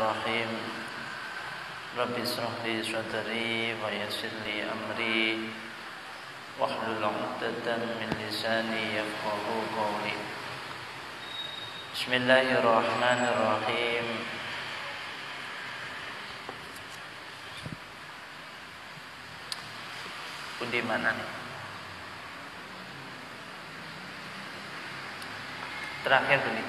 Bismillahirrahmanirrahim. Rabbi shrah li sadri wa yassir li amri wahlul 'uqdatam min lisani yafqahu qawli. Bismillahirrahmanirrahim. Di mana nih? Terakhir ini.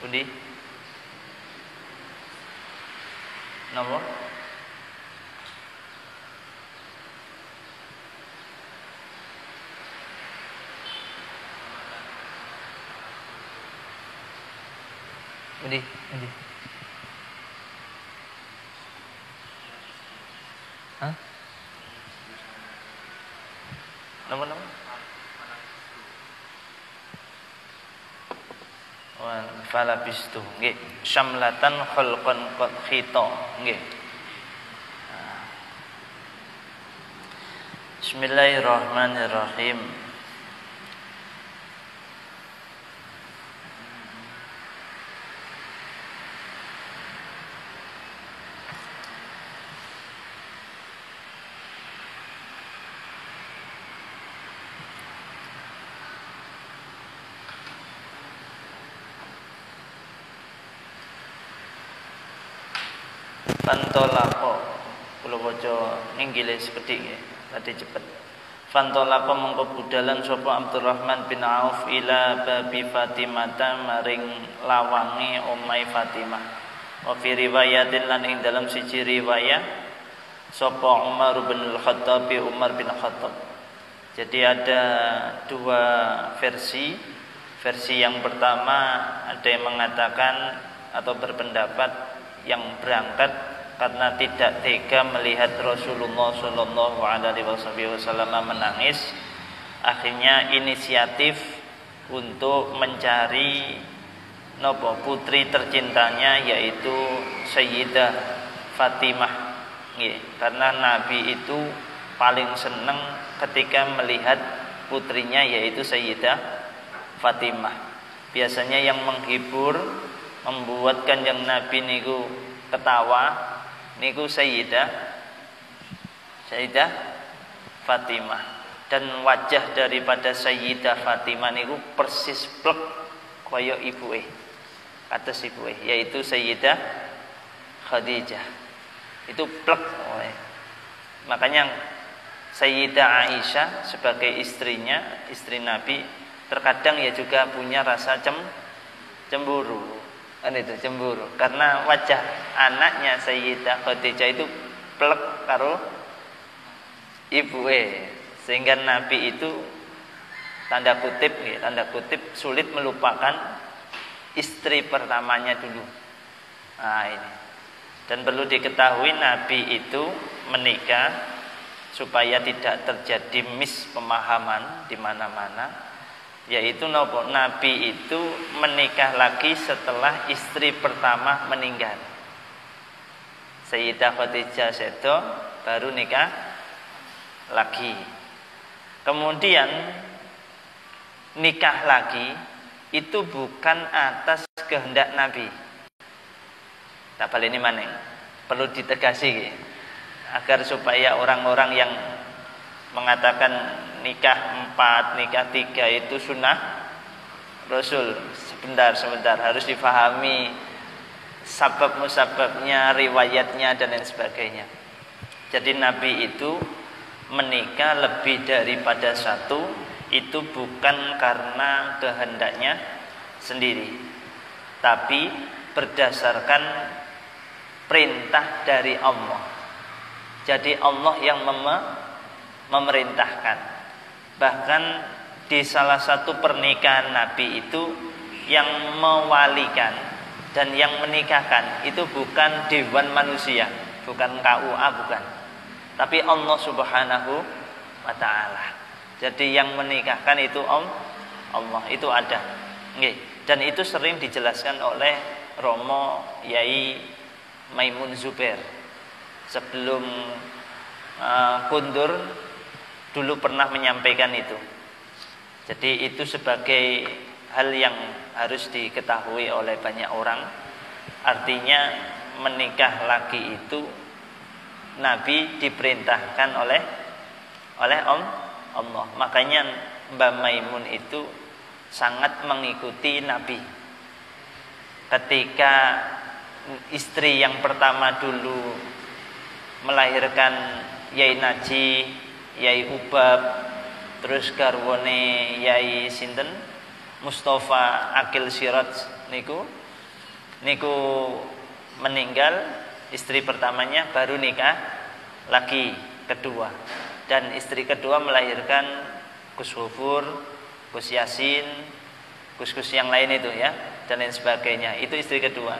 Budi nomor Budi hah? Nomor falabistu nggih syamlatan khalqan qad khita nggih. Bismillahirrahmanirrahim. Fantolako kula waca ninggile sekedhik nggih tadi cepet. Fantolako mongko budalan sapa Abdurrahman bin Auf ila babi Fatimata maring lawange omahe Fatimah. Wa fi riwayatin lan ing dalam siji riwayat sapa Umar bin Al-Khattab Umar bin Khattab. Jadi ada dua versi. Versi yang pertama ada yang mengatakan atau berpendapat yang berangkat karena tidak tega melihat Rasulullah Shallallahu Alaihi Wasallam menangis, akhirnya inisiatif untuk mencari putri tercintanya yaitu Sayyidah Fatimah. Karena Nabi itu paling senang ketika melihat putrinya yaitu Sayyidah Fatimah. Biasanya yang menghibur, membuat kanjeng Nabi niku ketawa niku Sayyidah Fatimah, dan wajah daripada Sayyidah Fatimah niku persis plek kaya ibuke, kados ibuke yaitu Sayyidah Khadijah. Itu plek. Makanya Sayyidah Aisyah sebagai istrinya, istri Nabi, terkadang ya juga punya rasa cemburu. Itu cemburu karena wajah anaknya Sayyidah Khadijah itu plek karo ibuke, sehingga Nabi itu tanda kutip sulit melupakan istri pertamanya dulu. Nah ini, dan perlu diketahui Nabi itu menikah supaya tidak terjadi mispemahaman di mana-mana. Yaitu Nabi itu menikah lagi setelah istri pertama meninggal. Sayyidah Khadijah sedo baru nikah lagi. Kemudian nikah lagi itu bukan atas kehendak Nabi. Tak balik ini maneng. Perlu ditegasi agar supaya orang-orang yang mengatakan nikah 4, nikah 3 itu sunnah Rasul. Sebentar harus difahami sabab-musababnya, riwayatnya dan lain sebagainya. Jadi Nabi itu menikah lebih daripada satu itu bukan karena kehendaknya sendiri, tapi berdasarkan perintah dari Allah. Jadi Allah yang memerintahkan. Bahkan di salah satu pernikahan Nabi itu yang mewalikan dan yang menikahkan itu bukan dewan manusia, bukan KUA, bukan, tapi Allah Subhanahu wa Ta'ala. Jadi yang menikahkan itu Allah, itu ada. Dan itu sering dijelaskan oleh Romo Yai Maimun Zubair sebelum kundur, dulu pernah menyampaikan itu. Jadi itu sebagai hal yang harus diketahui oleh banyak orang. Artinya menikah lagi itu Nabi diperintahkan oleh Allah. Makanya Mbak Maimun itu sangat mengikuti Nabi. Ketika istri yang pertama dulu melahirkan Yai Naji, Yai Ubab, terus garwane Yai sinten Mustafa Akil Siraj niku meninggal, istri pertamanya baru nikah lagi kedua, dan istri kedua melahirkan Gus Hufur, Gus Yasin, Gus yang lain itu ya, dan lain sebagainya. Itu istri kedua.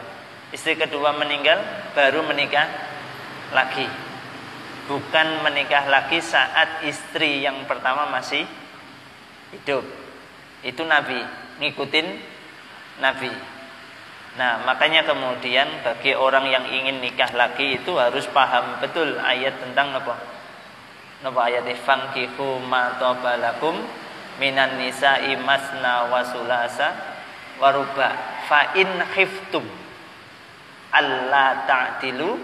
Istri kedua meninggal, baru menikah lagi. Bukan menikah lagi saat istri yang pertama masih hidup. Itu Nabi, ngikutin Nabi. Nah, makanya kemudian bagi orang yang ingin nikah lagi itu harus paham betul ayat tentang apa? Napa ayat fankihu ma tabalakum minan nisa'i masna wa sulasa wa ruba fa in khiftum alla ta'dilu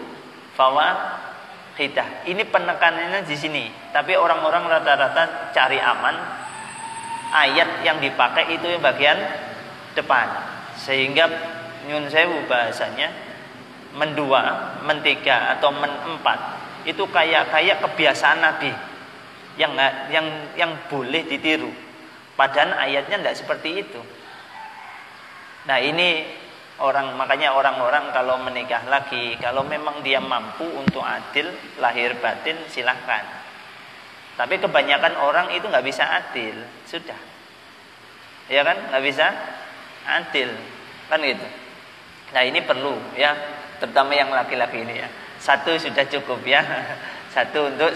fawahidah. Ini penekanannya di sini. Tapi orang-orang rata-rata cari aman. Ayat yang dipakai itu yang bagian depan. Sehingga nyun sewu bahasanya mendua, mentiga atau menempat itu kayak kebiasaan Nabi yang boleh ditiru. Padahal ayatnya tidak seperti itu. Nah ini makanya orang-orang kalau menikah lagi, kalau memang dia mampu untuk adil lahir batin silahkan. Tapi kebanyakan orang itu nggak bisa adil, sudah, ya kan, nggak bisa adil, kan gitu. Nah ini perlu ya, terutama yang laki-laki ini ya. Satu sudah cukup ya, satu untuk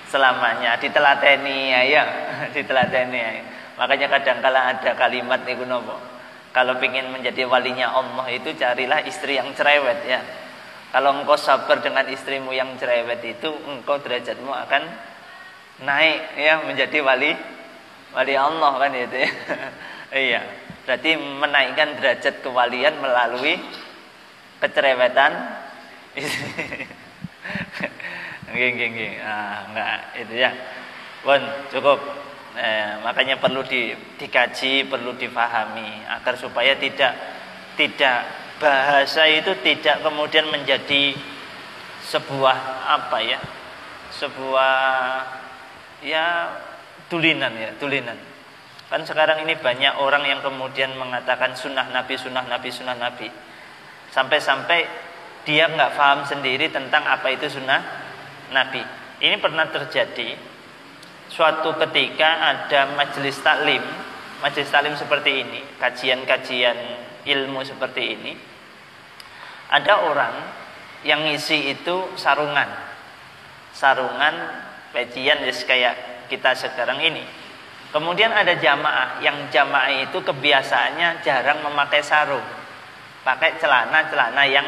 selamanya. Ditelateni ya, ditelateni ya. Makanya kadang-kala ada kalimat niku nopo. Kalau ingin menjadi walinya Allah itu carilah istri yang cerewet ya. Kalau engkau sabar dengan istrimu yang cerewet itu, engkau derajatmu akan naik ya menjadi wali Allah kan itu ya. Iya. Berarti menaikkan derajat kewalian melalui kecerewetan. Nggih. Enggak itu ya. Pun cukup. Makanya perlu dikaji, perlu difahami agar supaya tidak bahasa itu tidak kemudian menjadi sebuah apa ya? Sebuah ya tulinan. Kan sekarang ini banyak orang yang kemudian mengatakan sunnah Nabi. Sampai-sampai dia nggak paham sendiri tentang apa itu sunnah Nabi. Ini pernah terjadi suatu ketika ada majelis taklim seperti ini, kajian-kajian ilmu seperti ini. Ada orang yang ngisi itu sarungan pecian kayak kita sekarang ini. Kemudian ada jamaah, yang jamaah itu kebiasaannya jarang memakai sarung, pakai celana yang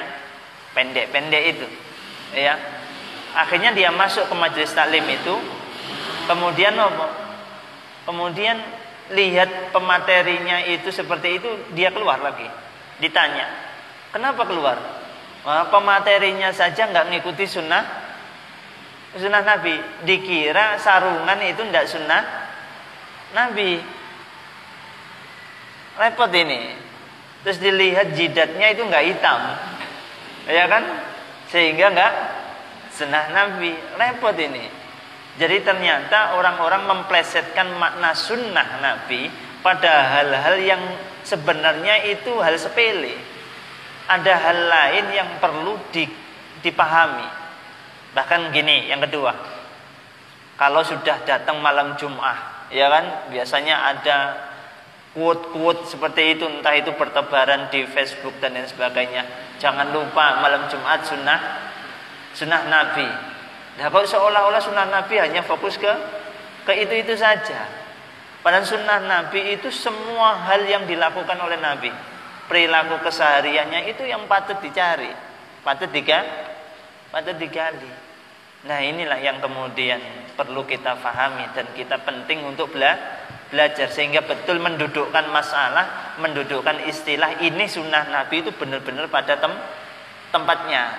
pendek-pendek itu, ya. Akhirnya dia masuk ke majelis taklim itu, kemudian lihat pematerinya itu seperti itu, dia keluar lagi. Ditanya, kenapa keluar? Wah, pematerinya saja nggak ngikuti sunnah Nabi. Dikira sarungan itu tidak sunnah Nabi. Repot ini. Terus dilihat jidatnya itu nggak hitam, ya kan? Sehingga nggak sunnah Nabi. Repot ini. Jadi ternyata orang-orang memplesetkan makna sunnah Nabi pada hal-hal yang sebenarnya itu hal sepele. Ada hal lain yang perlu dipahami. Bahkan gini, yang kedua, kalau sudah datang malam Jum'ah, ya kan, biasanya ada quote-quote seperti itu, entah itu bertebaran di Facebook dan lain sebagainya. Jangan lupa malam Jumat sunnah Nabi. Nah, kalau seolah-olah sunnah Nabi hanya fokus ke itu saja. Padahal sunnah Nabi itu semua hal yang dilakukan oleh Nabi, perilaku kesehariannya itu yang patut dicari, patut digali. Nah inilah yang kemudian perlu kita fahami dan kita penting untuk belajar sehingga betul mendudukkan masalah, mendudukkan istilah ini sunnah Nabi itu benar-benar pada tempatnya.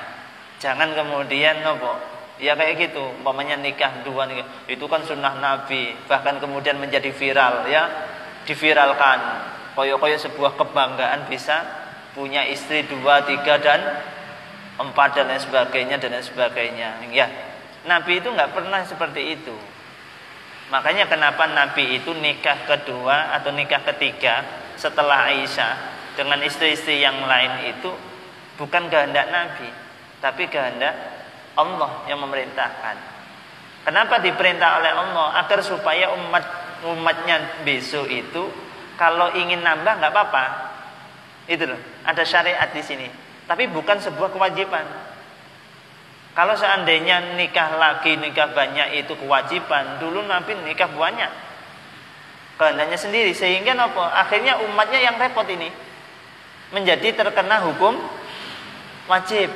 Jangan kemudian nopo ya kayak gitu, umpamanya nikah dua nikah, itu kan sunnah Nabi, bahkan kemudian menjadi viral ya, diviralkan koyo-koyo sebuah kebanggaan bisa punya istri 2, 3 dan 4 dan lain sebagainya dan lain sebagainya ya. Nabi itu nggak pernah seperti itu. Makanya kenapa Nabi itu nikah kedua atau nikah ketiga setelah Aisyah dengan istri-istri yang lain itu bukan kehendak Nabi, tapi kehendak Allah yang memerintahkan. Kenapa diperintah oleh Allah? Agar supaya umatnya besok itu kalau ingin nambah nggak apa-apa. Itu loh, ada syariat di sini. Tapi bukan sebuah kewajiban. Kalau seandainya nikah lagi, nikah banyak itu kewajiban, dulu Nabi nikah banyak. Kehendaknya sendiri, sehingga apa? Akhirnya umatnya yang repot ini. Menjadi terkena hukum wajib.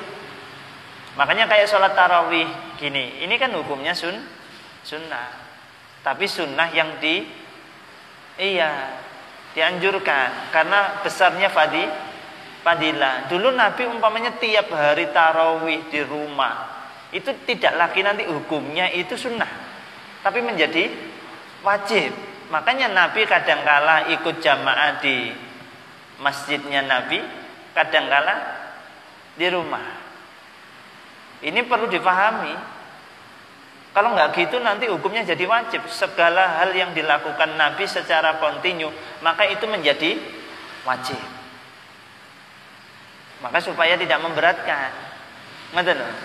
Makanya kayak sholat tarawih gini, ini kan hukumnya sunnah. Tapi sunnah yang dianjurkan karena besarnya fadilah. Dulu Nabi umpamanya tiap hari tarawih di rumah, itu tidak lagi nanti hukumnya itu sunnah, tapi menjadi wajib. Makanya Nabi kadangkala ikut jamaah di masjidnya Nabi, kadangkala di rumah. Ini perlu dipahami. Kalau nggak gitu nanti hukumnya jadi wajib. Segala hal yang dilakukan Nabi secara kontinu, maka itu menjadi wajib. Maka supaya tidak memberatkan,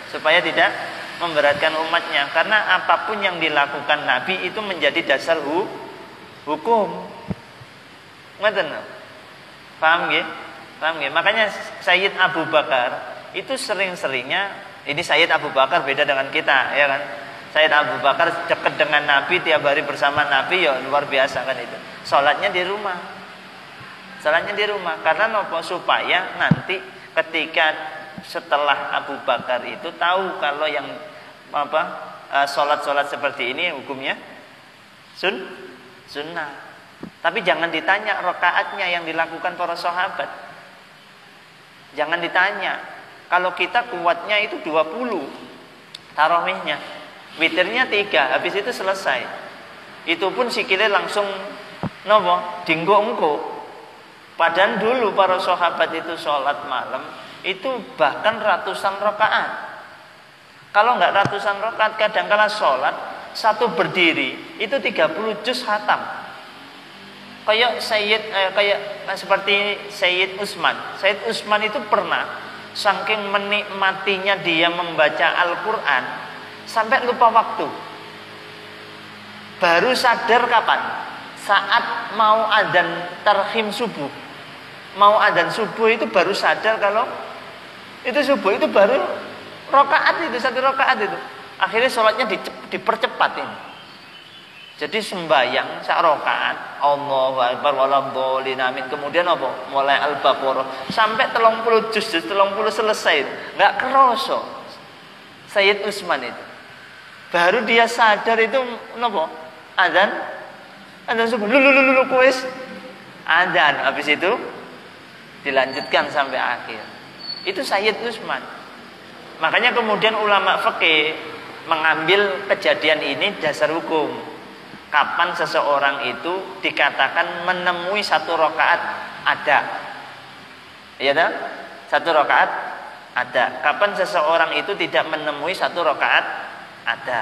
supaya tidak memberatkan umatnya. Karena apapun yang dilakukan Nabi itu menjadi dasar hukum. Paham ya? Makanya Sayyid Abu Bakar itu sering-seringnya, ini Sayyid Abu Bakar beda dengan kita, ya kan? Sayyid Abu Bakar dekat dengan Nabi, tiap hari bersama Nabi, ya luar biasa kan itu. Sholatnya di rumah. Karena nopo supaya nanti ketika setelah Abu Bakar itu tahu kalau yang sholat seperti ini hukumnya sunnah. Tapi jangan ditanya rakaatnya yang dilakukan para sahabat. Jangan ditanya. Kalau kita kuatnya itu 20 tarawihnya, witirnya 3, habis itu selesai. Itu pun sikile langsung dinggo-engko. Padahal dulu para sahabat itu sholat malam itu bahkan ratusan rakaat. Kalau nggak ratusan rakaat, kadang-kala sholat satu berdiri itu 30 juz khatam. Kayak seperti Sayyid Utsman. Sayyid Utsman itu pernah saking menikmatinya dia membaca Al-Quran sampai lupa waktu. Baru sadar kapan? Saat mau adzan tarhim subuh. Mau adzan subuh itu baru sadar kalau itu subuh, itu baru rakaat itu, 1 rakaat itu. Akhirnya sholatnya dipercepat ini. Jadi sembahyang sak rakaat, Allahu Akbar waladhdallin amin. Kemudian apa? Mulai Al-Baqarah sampai 30 juz, 30 selesai. Enggak kerasa. Sayyid Utsman itu. Baru dia sadar itu napa? Adzan subuh. Lu kuis. Adzan habis itu dilanjutkan sampai akhir. Itu Sayyid Utsman. Makanya kemudian ulama fikih mengambil kejadian ini dasar hukum. Kapan seseorang itu dikatakan menemui 1 rakaat ada? Iya tak? 1 rakaat ada. Kapan seseorang itu tidak menemui 1 rakaat ada?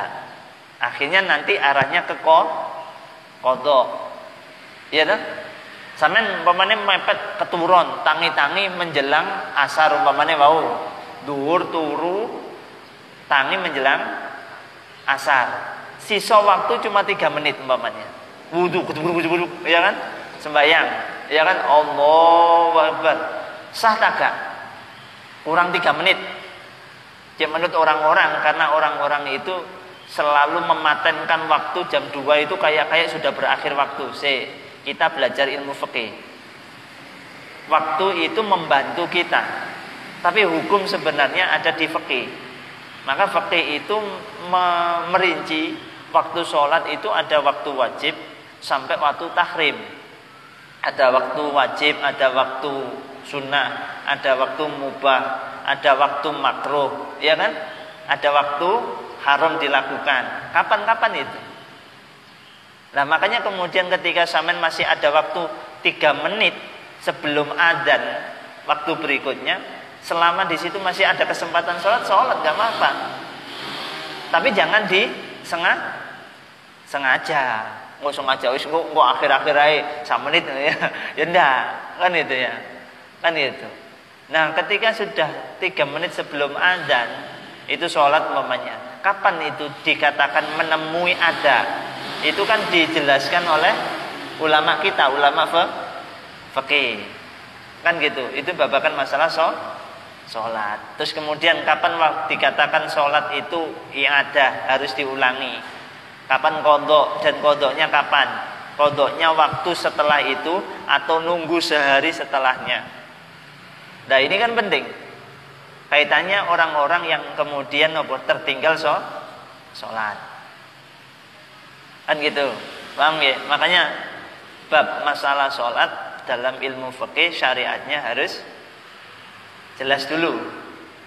Akhirnya nanti arahnya ke qadha. Iya tak? Sampeyan umpamane mepet keturun, tangi-tangi menjelang asar umpamane wau. Dhuwur turu tangi menjelang asar. Sisa waktu cuma 3 menit umpamanya. Wudu, ya kan? Sembahyang, ya kan? Allahu Akbar. Sah tak gak? Kurang 3 menit. Jadi menurut orang-orang, karena orang-orang itu selalu mematenkan waktu jam 2 itu kayak sudah berakhir waktu. Kita belajar ilmu fikih. Waktu itu membantu kita. Tapi hukum sebenarnya ada di fikih. Maka fikih itu merinci waktu sholat itu ada waktu wajib, sampai waktu tahrim. Ada waktu wajib, ada waktu sunnah, ada waktu mubah, ada waktu makruh, ya kan? Ada waktu haram dilakukan. Kapan-kapan itu? Nah, makanya kemudian ketika sampean masih ada waktu 3 menit sebelum adzan waktu berikutnya, selama di situ masih ada kesempatan sholat nggak apa-apa. Tapi jangan sengaja. Nggak sengaja, nggak akhir-akhir aja 1 menit ya. Ya enggak, kan itu ya. Kan itu. Nah, ketika sudah 3 menit sebelum adzan itu sholat umpamanya. Kapan itu dikatakan menemui ada? Itu kan dijelaskan oleh ulama kita, ulama fikih. Kan gitu. Itu babakan masalah sholat. Terus kemudian kapan dikatakan sholat itu i'adah, harus diulangi. Kapan qadha, dan qadhanya kapan? Qadhanya waktu setelah itu atau nunggu sehari setelahnya. Nah, ini kan penting. Kaitannya orang-orang yang kemudian tertinggal sholat. Kan gitu. Paham ya? Makanya bab masalah sholat dalam ilmu fikih syariatnya harus jelas dulu.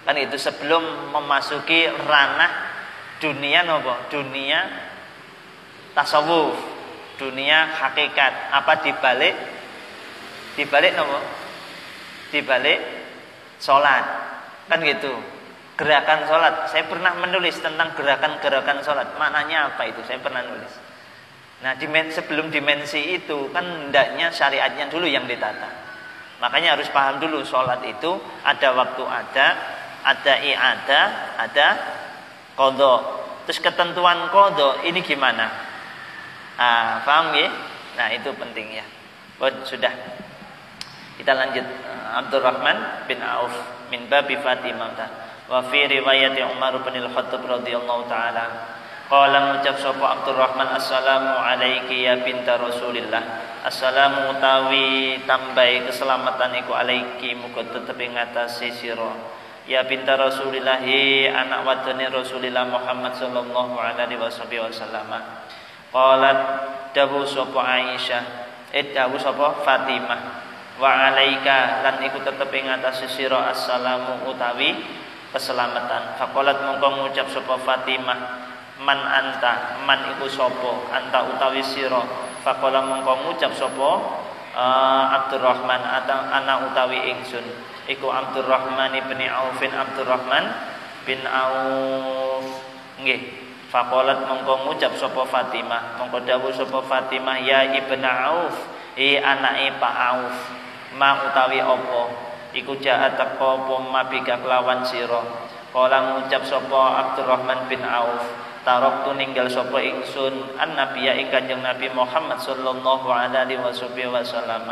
Kan itu sebelum memasuki ranah dunia dunia tasawuf, dunia hakikat. Apa dibalik dibalik sholat. Kan gitu. Gerakan sholat. Saya pernah menulis tentang gerakan-gerakan sholat. Maknanya apa itu? Saya pernah nulis. Nah, sebelum dimensi itu kan hendaknya syariatnya dulu yang ditata. Makanya harus paham dulu sholat itu ada waktu ada i'adah, ada qadha. Terus ketentuan qadha ini gimana? Paham ya? Nah, itu penting ya. Sudah. Kita lanjut. Abdurrahman bin Auf min babi Fatimah. Wa fi riwayat Umar bin Al-Khattab radhiyallahu taala qala ngucap sapa Abdurrahman, assalamu alayki ya binta Rasulillah. Assalamu utawi tambahi keselamatan iku alaiki muga tetep ing ngatasi sira ya binta Rasulillah, anak wadone Rasulillah Muhammad sallallahu alaihi wasallam. Qalat dawu sapa Aisyah, dawu sapa Fatimah, wa alaika lan iku tetep ing ngatasi sira assalamu utawi keselamatan. Faqalat mongko ngucap sapa Fatimah, man anta, man iku sapa, anta utawi sira. Faqala mongko ngucap sapa Abdurrahman, ana utawi ingsun iku Abdurrahman bin Auf, Abdurrahman bin Auf. Nggih. Faqalat mongko ngucap sapa Fatimah, mongko dawuh sapa Fatimah, ya ibnu Auf, anake Pak Auf, ma utawi apa iku jaat teko apa mabika kelawan sira. Kala ngucap sapa Abdurrahman bin Auf, tarok tu ninggal sapa ingsun an-nabiyya ing Kanjeng Nabi Muhammad sallallahu alaihi wasallam.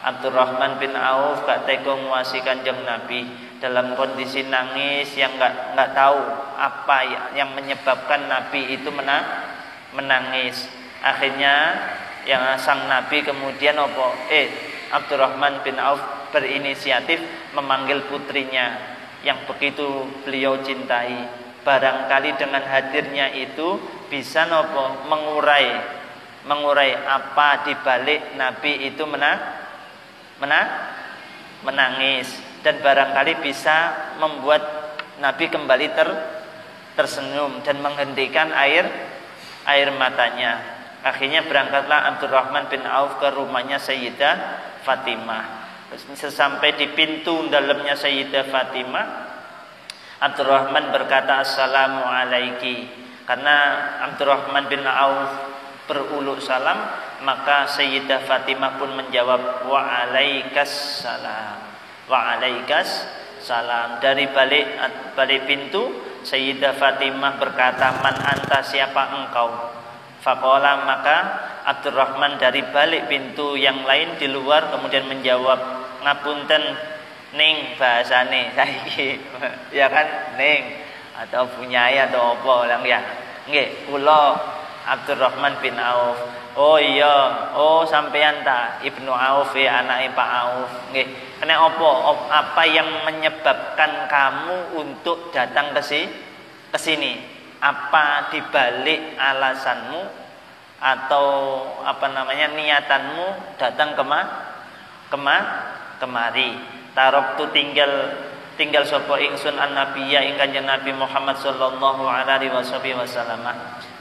Abdurrahman bin Auf gak tega nguasi Kanjeng Nabi dalam kondisi nangis yang enggak tahu apa yang menyebabkan Nabi itu menangis. Akhirnya yang sang Nabi kemudian Abdurrahman bin Auf berinisiatif memanggil putrinya yang begitu beliau cintai. Barangkali dengan hadirnya itu bisa mengurai apa dibalik Nabi itu menangis, dan barangkali bisa membuat Nabi kembali tersenyum dan menghentikan air matanya. Akhirnya berangkatlah Abdurrahman bin Auf ke rumahnya Sayyidah Fatimah. Sesampai di pintu dalamnya Sayyidah Fatimah, Abdurrahman berkata assalamu alaiki. Karena Abdurrahman bin Auf beruluk salam, maka Sayyidah Fatimah pun menjawab wa alaikas salam. Wa alaikas salam. Dari balik pintu Sayyidah Fatimah berkata, man anta, siapa engkau? Faqala, maka Abdurrahman dari balik pintu yang lain di luar kemudian menjawab, ngapunten ning bahasane saiki. Ya kan, ning atau punyai atau apa lang ya. Nggih, kula Abdurrahman bin Auf. Oh iya, sampean ta Ibnu Auf, anake Pak Auf. Nggih, kena apa yang menyebabkan kamu untuk datang ke sini? Apa dibalik alasanmu atau niatanmu datang kemari. Taroktu tinggal sapa ingsun an-nabiyya ing Kanjeng Nabi Muhammad sallallahu alaihi wasallam.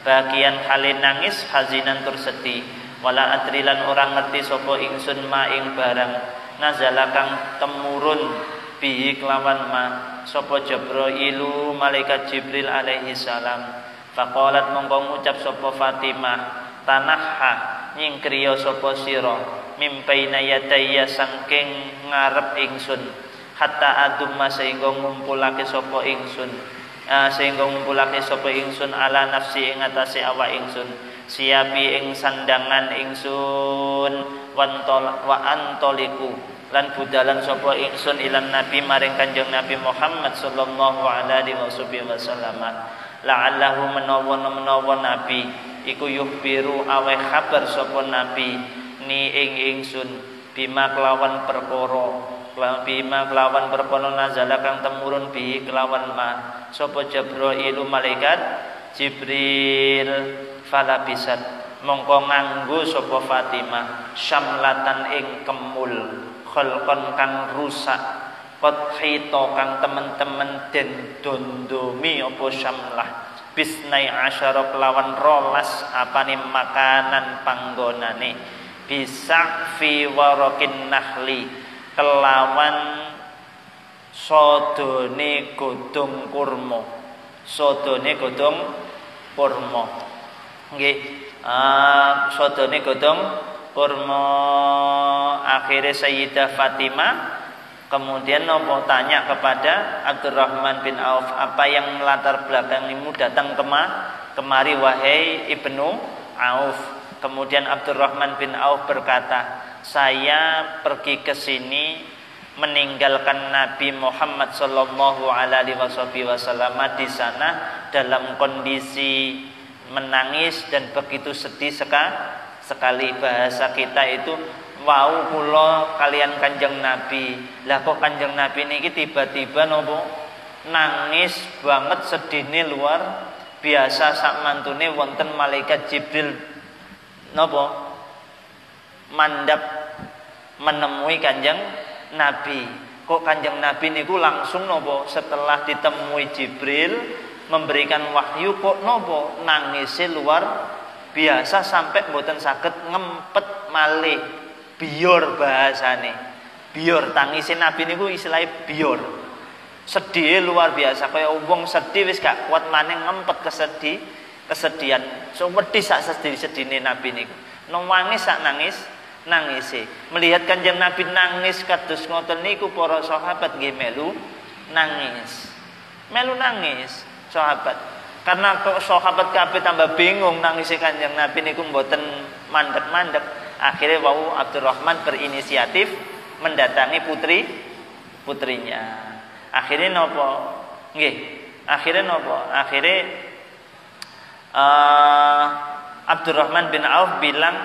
Bagian halin nangis hazinan tur sedih. Wala adrilan orang ngerti sapa ingsun ma ing barang nazala kang temurun bihi kelawan ma sapa Jibrilu malaikat Jibril alaihi salam. Faqalat mongko ngucap sapa Fatimah, tanahha nyingkriya sapa sira mimbaina yadayya saking ngarep ingsun hatta adumma sehingga ngumpulake sapa ingsun ala nafsi ing atase awak ingsun siapi ing sandangan ingsun wa antoliku lan budalan sapa ingsun ilan nabi maring Kanjeng Nabi Muhammad sallallahu alaihi wasallam. La'allahu menawa nabi iku yuhbiru aweh kabar sapa nabi ni ing ingsun bima kelawan perkara nazala kang temurun bi kelawan ma sapa Jibril malaikat Jibril falabisat mongko nganggo sapa Fatimah syamlatan ing kemul khalqan kang rusak qad hito kang temen-temen den dondomi apa syamlah bisnai asyara kelawan rolas apane makanan panggonane bisa fi warakin nahli kelawan sodone godhong kurma nggih sodone godhong kurma. Akhirnya Sayyidah Fatimah kemudian nopo tanya kepada Abdurrahman bin Auf, apa yang melatar belakangimu datang kemari wahai Ibnu Auf. Kemudian Abdurrahman bin Auf berkata, saya pergi ke sini meninggalkan Nabi Muhammad sallallahu alaihi wasallam di sana dalam kondisi menangis dan begitu sedih sekali. Bahasa kita itu wau kula kalian Kanjeng Nabi. Lah kok Kanjeng Nabi niki tiba-tiba nopo nangis banget, sedihne luar biasa. Sak mantune wonten malaikat Jibril nopo mandap menemui Kanjeng Nabi. Kok Kanjeng Nabi niku langsung nopo setelah ditemui Jibril memberikan wahyu kok nopo nangisnya luar biasa sampai mboten saged ngempet malih. Bior bahasane. Bior tangisin Nabi niku istilahnya bior. Sedih luar biasa kaya wong sedih wis gak kuat maneh ngempet kesedihan. So wedi sak sedih-sedihine Nabi niku. Nangis sak nangise. Melihat Kanjeng Nabi nangis kados ngoten niku para sahabat nggih melu nangis sahabat. Karena sahabat kabeh tambah bingung nangise Kanjeng Nabi niku mboten mandek-mandek. Akhirnya wau Abdurrahman berinisiatif mendatangi putrinya. Akhirnya nopo? Akhirnya Abdurrahman bin Auf bilang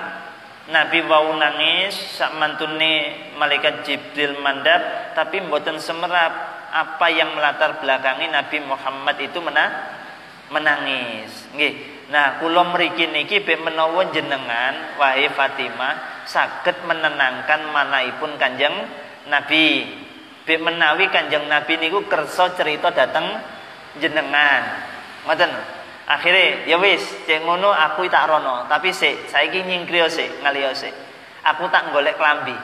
Nabi wau nangis sak mantune malaikat Jibril mandap tapi mboten semerap. Apa yang melatar belakangi Nabi Muhammad itu menangis. Nggih. Nah, kula mriki niki bek menawa jenengan wahai Fatimah saged menenangkan manaipun Kanjeng Nabi. Bek menawi Kanjeng Nabi niku kersa cerita dateng jenengan. Ngoten. Akhire ya wis, cek ngono aku tak rono, tapi saiki nyingkriyo ngaliyo Aku tak golek klambi.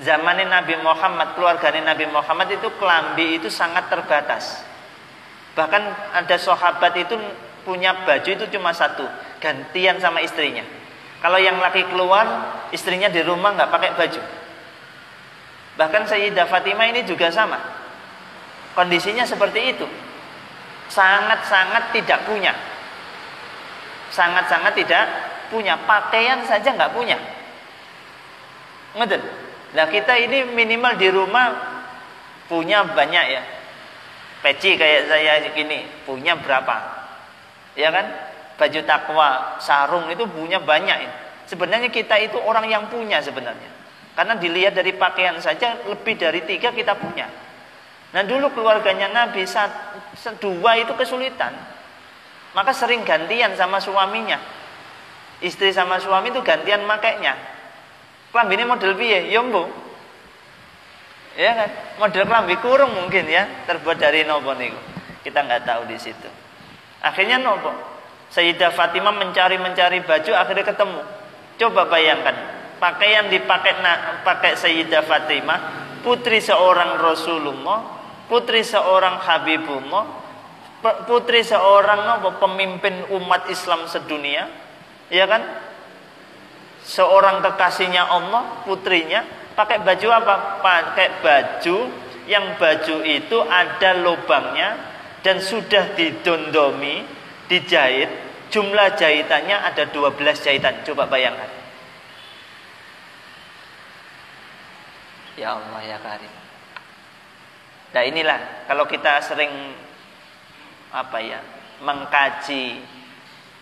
Zamane Nabi Muhammad, keluargane Nabi Muhammad itu klambi itu sangat terbatas. Bahkan ada sahabat itu punya baju itu cuma satu, gantian sama istrinya. Kalau yang laki keluar, istrinya di rumah nggak pakai baju. Bahkan Sayyidah Fatimah ini juga sama. Kondisinya seperti itu. Sangat-sangat tidak punya. Sangat-sangat tidak punya. Pakaian saja nggak punya. Ngerti? Nah kita ini minimal di rumah punya banyak ya. Peci kayak saya gini punya berapa? Ya kan? Baju takwa, sarung itu punya banyak. Sebenarnya kita itu orang yang punya sebenarnya. Karena dilihat dari pakaian saja lebih dari 3 kita punya. Nah dulu keluarganya Nabi dua itu kesulitan. Maka sering gantian sama suaminya. Istri sama suami itu gantian makainya. Klambine model piye? Ya mbo. Ya kan? Model klambi kurung mungkin ya, terbuat dari nopo niku. Kita nggak tahu di situ. Akhirnya nopo? Sayyidah Fatimah mencari baju, akhirnya ketemu. Coba bayangkan, pakaian pakai Sayyidah Fatimah, putri seorang Rasulullah, putri seorang Habibullah, putri seorang nopo pemimpin umat Islam sedunia, ya kan? Seorang kekasihnya Allah, putrinya pakai baju apa? Pakai baju yang baju itu ada lubangnya dan sudah didondomi, dijahit. Jumlah jahitannya ada 12 jahitan. Coba bayangkan. Ya Allah ya Karim. Nah inilah kalau kita sering mengkaji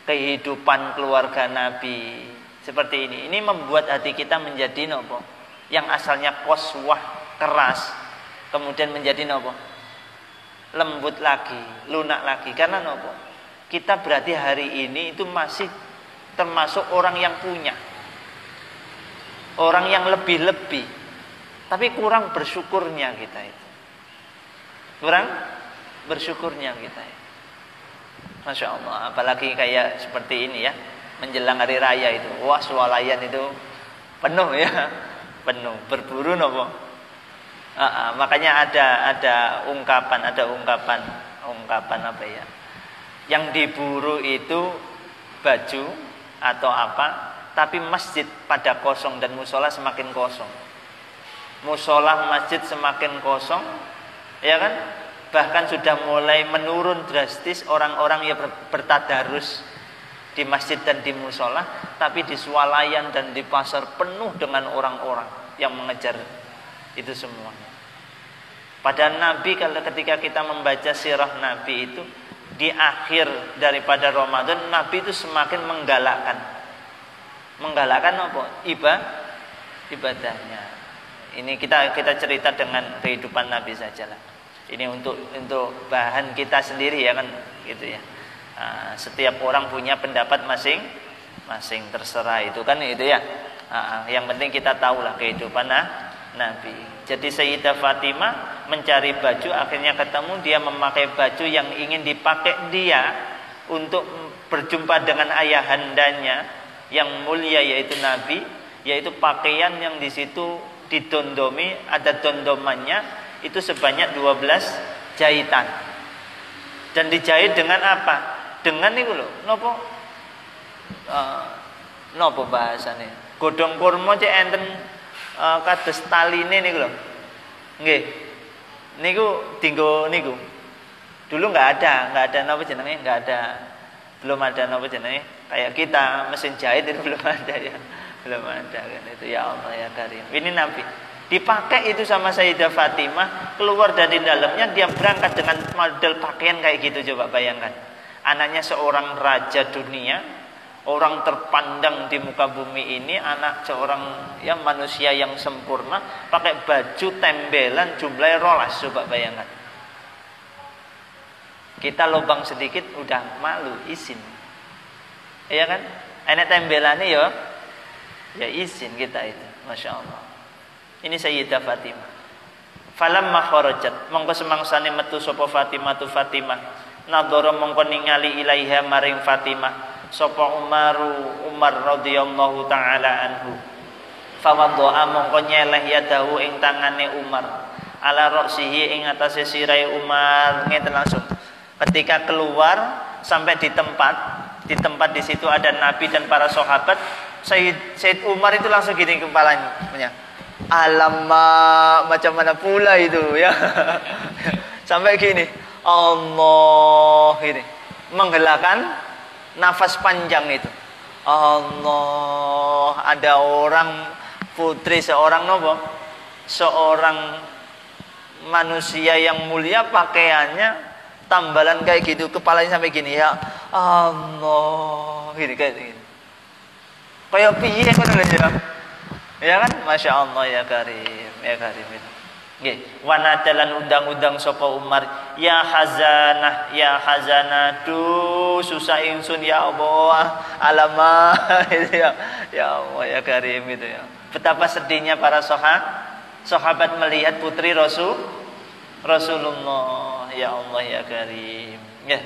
kehidupan keluarga Nabi seperti ini membuat hati kita menjadi nopo yang asalnya qaswah, keras, kemudian menjadi nopo lembut lagi, lunak lagi. Karena nopo kita berarti hari ini itu masih termasuk orang yang punya, orang yang lebih-lebih, tapi kurang bersyukurnya kita itu, kurang bersyukurnya kita itu. Masya Allah, apalagi kayak seperti ini ya, menjelang hari raya itu, wah swalayan itu penuh ya, penuh, berburu nopo. Makanya ada ungkapan apa ya? Yang diburu itu baju atau apa, tapi masjid pada kosong dan musola semakin kosong. Musola masjid semakin kosong, ya kan? Bahkan sudah mulai menurun drastis orang-orang yang bertadarus di masjid dan di musola, tapi di swalayan dan di pasar penuh dengan orang-orang yang mengejar itu semuanya. Padahal Nabi kalau ketika kita membaca sirah Nabi itu di akhir daripada Ramadan, Nabi itu semakin menggalakkan apa? Ibadahnya. Ini kita cerita dengan kehidupan Nabi sajalah. Ini untuk bahan kita sendiri ya kan, gitu ya. Setiap orang punya pendapat masing-masing, terserah itu kan itu ya. Yang penting kita tahulah kehidupan Nabi. Jadi Sayyidah Fatimah mencari baju, akhirnya ketemu, dia memakai baju yang ingin dipakai dia untuk berjumpa dengan ayahandanya yang mulia yaitu Nabi, yaitu pakaian yang di situ didondomi, ada dondomannya itu sebanyak 12 jahitan. Dan dijahit dengan apa? Dengan niku lho, nopo bahasane? Godhong kurma cek enten kados taline niku lho. Nggih. Niku dinggo niku. Dulu enggak ada napa jenenge? Belum ada napa jenenge? Kayak kita mesin jahit itu belum ada ya. Belum ada kan itu, ya Allah ya Karim. Ini Nabi dipakai itu sama Sayyidah Fatimah, keluar dari dalamnya dia berangkat dengan model pakaian kayak gitu. Coba bayangkan, anaknya seorang raja dunia, orang terpandang di muka bumi ini, anak seorang ya manusia yang sempurna, pakai baju tembelan jumlahnya rolas. Coba bayangkan, kita lubang sedikit udah malu, izin, iya kan? Enak tembelannya ya izin kita itu, masya Allah. Ini Sayyidah Fatimah. Falamma kharajat, mongko semangsane metu sapa Fatimah tu Fatimah, nadhara mongko ningali ilaiha maring Fatimah sapa Umar radhiyallahu taala anhu. Fawadha'a mongko nyeleh yadahu ing tangane Umar ala ra'sihi ing atase sirahe Umar, ngeten langsung. Ketika keluar sampai di tempat di situ ada Nabi dan para sahabat, Sayyid Umar itu langsung gini kepalanya. Alamak, macam mana pula itu ya. Sampai gini, Allah ini menghelakan nafas panjang itu. Allah, ada orang putri seorang seorang manusia yang mulia, pakaiannya tambalan kayak gitu, kepalanya sampai gini ya. Allah, gini kayak gini. Kayak piye kan ya? Ya kan, masya Allah ya Karim, ya Karim itu. Nggih, wanadalan undang-undang sapa Umar, ya hazanah, duh susah ingsun ya Allah, alamak itu ya. Ya Allah ya Karim itu ya. Betapa sedihnya para sahabat melihat putri Rasulullah, ya Allah ya Karim. Ya.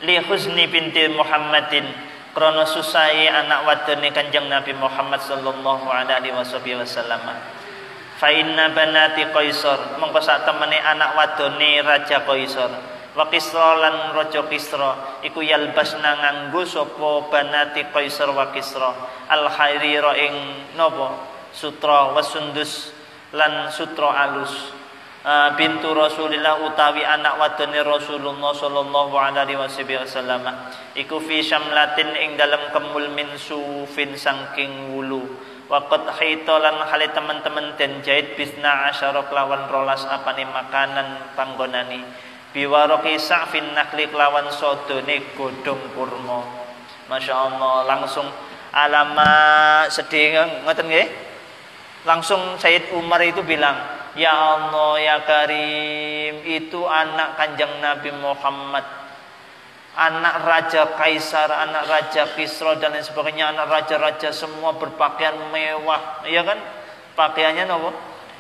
Li husni binti Muhammadin, krana susahe anak wadone Kanjeng Nabi Muhammad sallallahu alaihi wasallam. Fa inna banati Qaisar, mongko sak temene anak wadone Raja Qaisar, wa Kisra lan Raja Kisra iku yalbasna nganggo sapa banati Qaisar wa Kisra al harira ing napa sutra wa sundus lan sutra alus. Bintu Rasulillah utawi anak wadone Rasulullah sallallahu alaihi wasallam iku fi syamlatin ing dalem kemul min sufin saking wulu. Waqat haitalan hale teman-teman den jahit bisna asyara kelawan rolas apane makanan panggonani biwaroki sa'fin nakli kelawan sodone godhong kurma. Masya Allah, langsung alamat sedih ngoten nggih. Langsung Sayyid Umar itu bilang, ya Allah ya Karim, itu anak Kanjeng Nabi Muhammad, anak Raja Kaisar, anak Raja Kisra dan lain sebagainya, anak raja-raja semua berpakaian mewah, ya kan? Pakaiannya apa?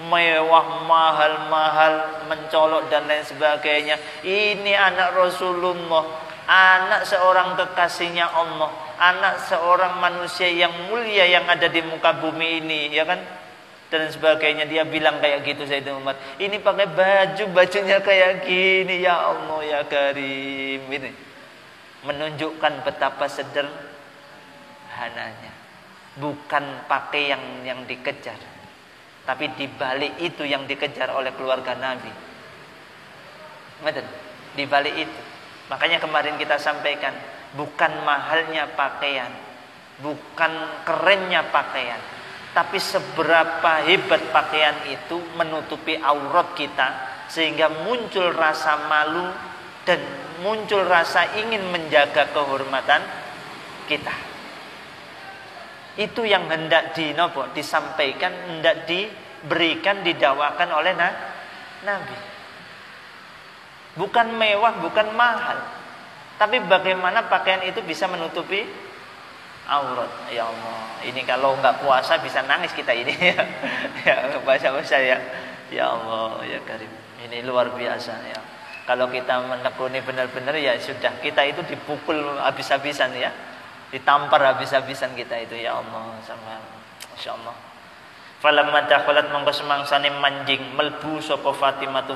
Mewah, mahal-mahal, mencolok dan lain sebagainya. Ini anak Rasulullah, anak seorang kekasihnya Allah, anak seorang manusia yang mulia yang ada di muka bumi ini, ya kan? Dan sebagainya. Dia bilang kayak gitu Sayyidina Umar, ini pakai bajunya kayak gini, ya Allah ya Karim. Ini menunjukkan betapa sederhananya. Bukan pakai yang dikejar, tapi dibalik itu yang dikejar oleh keluarga Nabi. Dibalik itu. Makanya kemarin kita sampaikan, bukan mahalnya pakaian, bukan kerennya pakaian, tapi seberapa hebat pakaian itu menutupi aurat kita sehingga muncul rasa malu dan muncul rasa ingin menjaga kehormatan kita. Itu yang hendak disampaikan, hendak diberikan, didakwakan oleh Nabi. Bukan mewah, bukan mahal, tapi bagaimana pakaian itu bisa menutupi aurat. Ya Allah, ini kalau nggak puasa bisa nangis kita ini. Ya bahasa ya. Ya Allah ya Karim, ini luar biasa ya. Kalau kita menekuni benar-benar ya sudah, kita itu dipukul habis-habisan ya, ditampar habis-habisan kita itu, ya Allah sama insyaallah. Falamma dakhalat mongko semangsane manjing melbu sapa Fatimah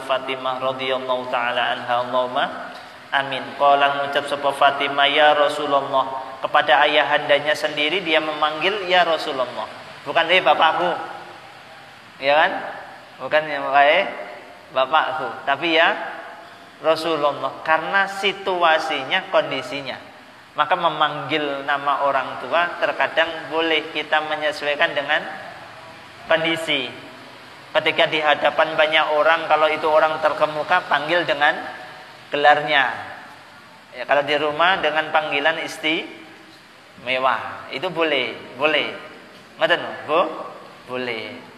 radhiyallahu taala anha, Allahumma amin. Qala ngucap sapa Fatimah, ya Rasulullah, kepada ayahandanya sendiri dia memanggil ya Rasulullah, bukan bapakku, ya kan, bukan yang bapakku, tapi ya Rasulullah, karena situasinya, kondisinya. Maka memanggil nama orang tua terkadang boleh kita menyesuaikan dengan kondisi. Ketika di hadapan banyak orang, kalau itu orang terkemuka, panggil dengan gelarnya. Ya, kalau di rumah dengan panggilan istimewa, itu boleh. Ngoten, Bu? Boleh.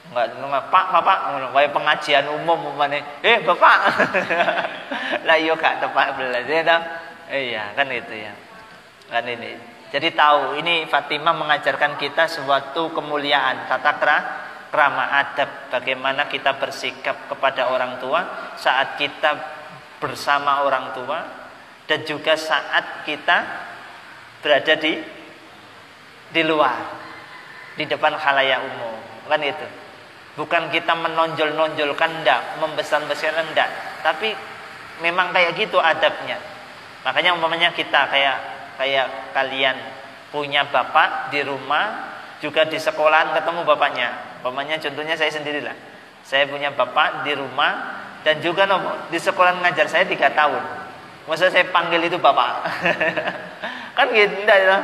Enggak Pak, wae pengajian umum umpamane, Bapak. Lah yo gak tepat belas ya toh. Iya, kan itu ya. Kan ini. Jadi tahu, ini Fatimah mengajarkan kita suatu kemuliaan, tata krama, adab, bagaimana kita bersikap kepada orang tua saat kita bersama orang tua dan juga saat kita berada di luar, di depan khalayak umum. Kan itu. Bukan kita menonjol-nonjolkan, enggak, membesar-besarkan, enggak, tapi memang kayak gitu adabnya. Makanya umpamanya kita kayak kalian punya bapak di rumah, juga di sekolahan ketemu bapaknya. Umpamanya contohnya saya sendirilah. Saya punya bapak di rumah dan juga di sekolah ngajar saya 3 tahun. Masa saya panggil itu bapak? Kan gitu, enggak ya?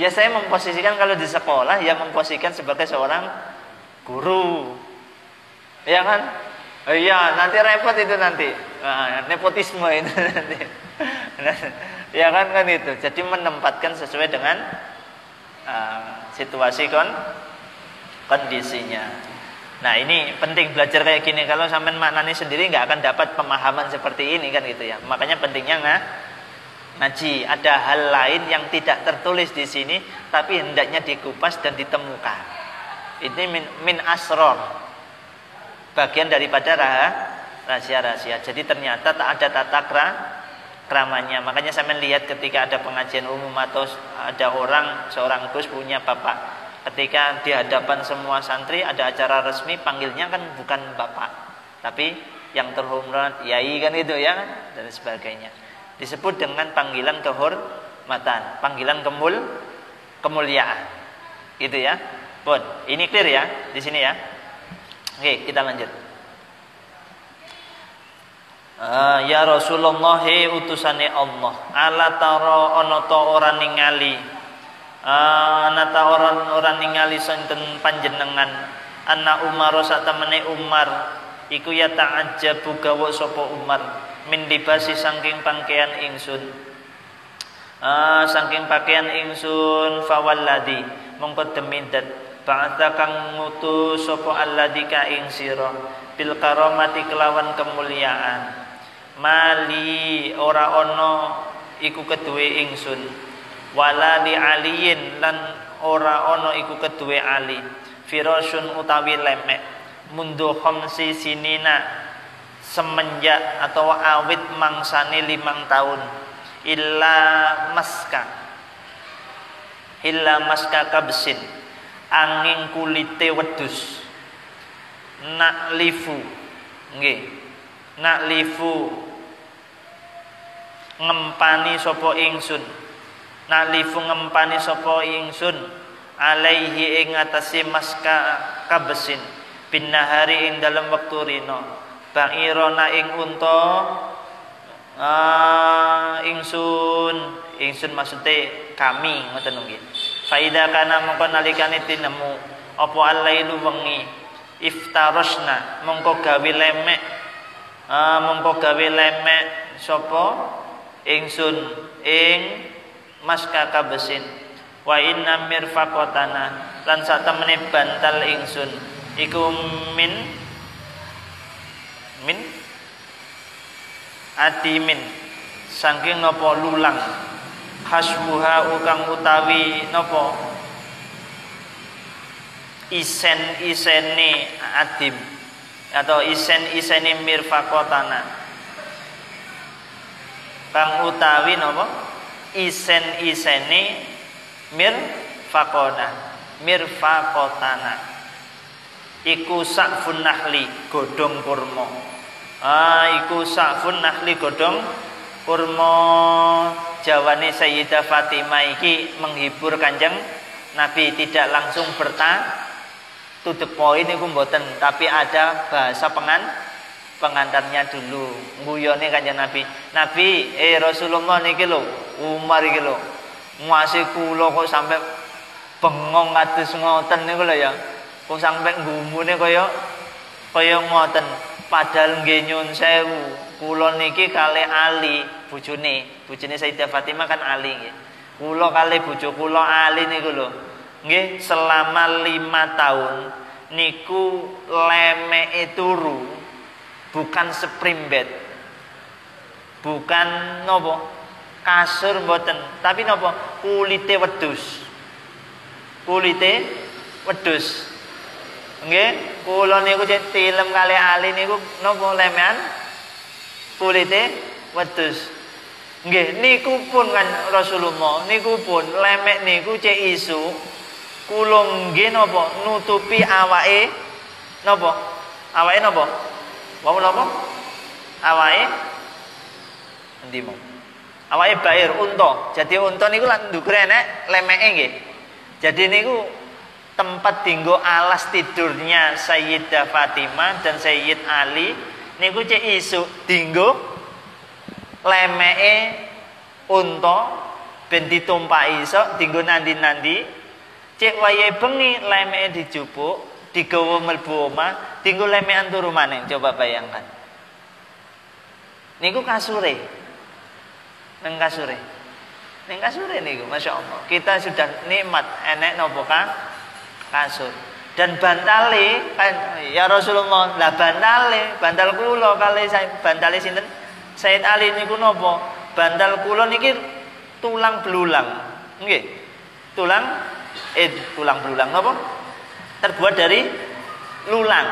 Ya saya memposisikan kalau di sekolah ya memposisikan sebagai seorang guru. Ya kan? Iya, nanti repot itu nanti. Nepotisme itu nanti. Ya kan itu. Jadi menempatkan sesuai dengan situasi kondisinya. Nah ini penting belajar kayak gini. Kalau sampean maknani sendiri nggak akan dapat pemahaman seperti ini kan gitu ya. Makanya pentingnya ngaji. Ada hal lain yang tidak tertulis di sini, tapi hendaknya dikupas dan ditemukan. Ini min asror, bagian daripada rahasia-rahasia. Jadi ternyata tak ada tata keramanya. Makanya saya lihat ketika ada pengajian umum atau ada seorang Gus punya bapak. Ketika di hadapan semua santri ada acara resmi, panggilnya kan bukan bapak, tapi yang terhormat yai kan itu ya, dan sebagainya. Disebut dengan panggilan kehormatan, panggilan kemuliaan. Gitu ya. Bon, ini clear ya di sini ya. Oke, kita lanjut. Ya Rasulullah, he utusane Allah, ala taro ana ta ora ningali nata orang ningali sonten panjenengan anna Umar satamene Umar iku ya ta'ajjabu gawa sapa Umar min libasi saking pakaian ingsun saking pakaian ingsun fawalladi mongko demidat ba'atha kang ngutus sapa alladzi ka ing sira bil karamati kelawan kemuliaan mali ora ana iku keduwe ingsun wala li aliyin lan ora ana iku keduwe ali firasun utawi lemek mundu khamsi sinina semenjak atau awit mangsane 5 tahun illa maska kabsin angin kulite wedhus naklifu ngempani sapa ingsun nalifu ngempani sapa ingsun alaihi ing atase maska kabesin bin nahari ing dalam wektu rino ba'irona ing unta ingsun maksude kami ngoten nggih faida kana mongko nalikane tinemu apa alailu wengi iftarosna mongko gawe lemek sapa ingsun ing maska kabesin wa inna mirfaqatana lan satemene bantal ingsun iku min adimin saking napa lulang khasbuha ukang utawi napa isen-isene adim atau isen-isene mirfaqatana kang utawi napa isen-isene mirfaqotana iku sakfun nahli godhong kurma iku sakfun nahli godhong kurma jawane Sayyidah Fatimah iki menghibur Kanjeng Nabi tidak langsung to the point iku mboten tapi ada bahasa pengantarnya dulu nguyone Kanjeng Nabi Rasulullah niki lho Umar iki lho nguasi kula kok sampai bengong kados ngoten niku lho ya kok sampai nggumune kaya ngoten padahal nggih nyun sewu kula niki kalih Ali bojone Sayyidah Fatimah kan Ali nggih kula kalih bojo kula Ali niku lho nggih selama 5 tahun niku lemeke turu bukan spring bed bukan nopo kasur mboten tapi napa kulite wedhus nggih kula niku cek tilem kali Ali niku napa lemean kulite wedhus nggih niku pun kan Rasulullah niku pun lemek niku cek isu kula nggih napa nutupi awake napa wau napa awake endi mau awake bair unta. Jadi unta niku lan ndukure enek lemeke nggih. Jadi niku tempat dinggo alas tidurnya Sayyidah Fatimah dan Sayyid Ali niku cek isuk dinggo lemeke unta ben ditumpaki isuk dinggo nandi-nandi cek wayahe bengi lemeke dijupuk digawa mlebu omah dinggo lemekan turu maneh coba bayangkan niku kasure Neng kasure niku Masya Allah kita sudah nikmat enek nopo kasur Dan bantale kan ya Rasulullah, lah bantal kula kali bantale sinten? Sayyid Ali niku napa? Bantal kula niki tulang belulang. Nggih. Tulang belulang napa? Terbuat dari lulang.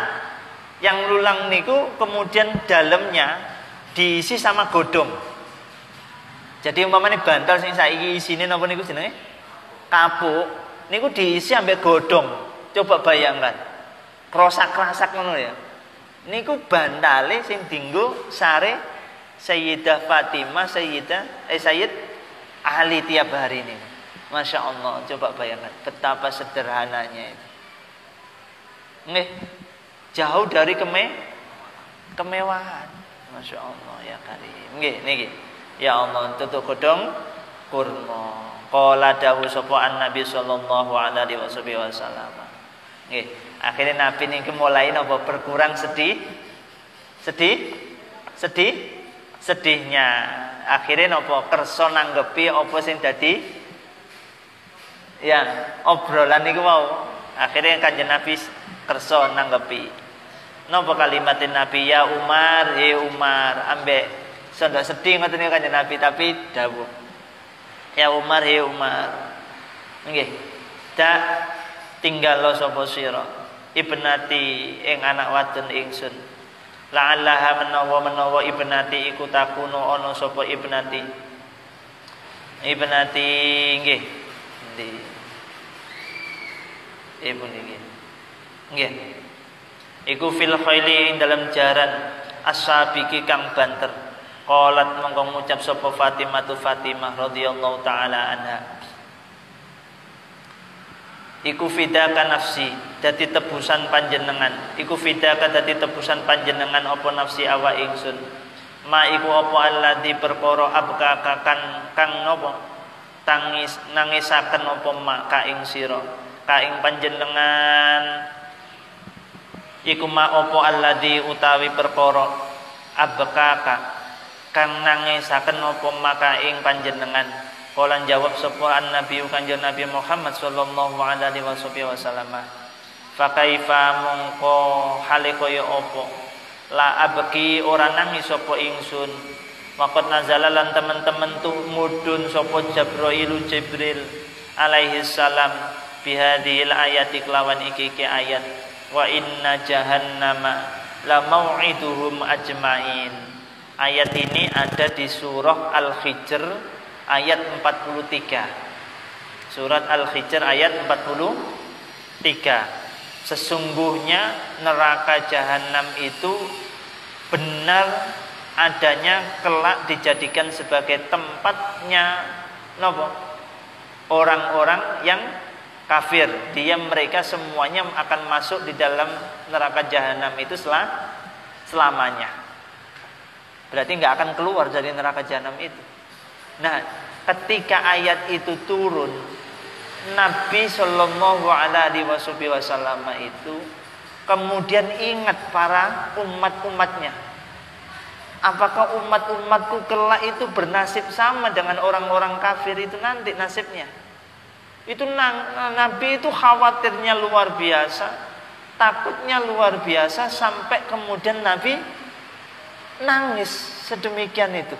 Yang lulang niku kemudian dalamnya diisi sama godong. Jadi umpamane bantal sing saiki isine napa niku jenenge? Kapuk. Niku diisi ambek godong. Coba bayangkan, krosak-krasak ngono ya. Niku bantale sing dinggo sare Sayyidah Fatimah, Sayyid Ali tiap hari ini. Masya Allah, coba bayangkan betapa sederhananya itu. Nggih, jauh dari kemewahan. Masya Allah ya karim. Nggih, niki. Ya Allah, tutuk godhong kurma. Qala dawu sapa Nabi sallallahu alaihi wasallam. Nggih, akhirnya Nabi niki mulai napa berkurang sedihnya. Akhirnya napa kersa nanggepi apa sing dadi ya obrolan niku mau. Akhirnya Kanjeng Nabi kersa nanggepi. Napa kalimatin Nabi ya Umar, he Umar, ambek sondok sedih ngoten niku Kanjeng Nabi tapi dawuh. Ya Umar, he Umar. Nggih. Dak tinggal lo sapa sira ibnati ing anak wadon ingsun la'allaha menawa ibnati iku takunu ana sapa ibnati nggih ndi ibu niki nggih iku fil khaili ing dalam jaran ashabiki kang banter qalat mongko ngucap sapa Fatimah radhiyallahu taala anha iku fidaka nafsi dadi tebusan panjenengan iku fidaka dadi tebusan panjenengan apa nafsi awa ingsun ma iku apa alladzi perkara abka kang napa nangisaken apa mak ka ing sira ka ing panjenengan iku ma apa alladzi utawi perkara abka kang nangisaken apa mak ka ing panjenengan. Kala jawab sapa Nabi Kanjeng Nabi Muhammad sallallahu alaihi wasallam. Fa kaifa mongko hale kaya apa la abki ora nangis sapa ingsun. Waqat nazala lan teman-teman tu mudun sapa Jibril alaihi salam bihadhil ayati kelawan iki ayat wa inna jahannama la mau'iduhum ajmain. Ayat ini ada di surah Al-Hijr ayat 43. Surat Al-Hijr ayat 43. Sesungguhnya neraka jahanam itu benar adanya kelak dijadikan sebagai tempatnya nopo orang-orang yang kafir. Mereka semuanya akan masuk di dalam neraka jahanam itu selamanya. Berarti nggak akan keluar dari neraka jahanam itu. Nah, ketika ayat itu turun, Nabi Shallallahu Alaihi Wasallam itu kemudian ingat para umat-umatnya. Apakah umat-umatku kelak itu bernasib sama dengan orang-orang kafir itu nanti nasibnya? Itu Nabi itu khawatirnya luar biasa, takutnya luar biasa sampai kemudian Nabi nangis sedemikian itu.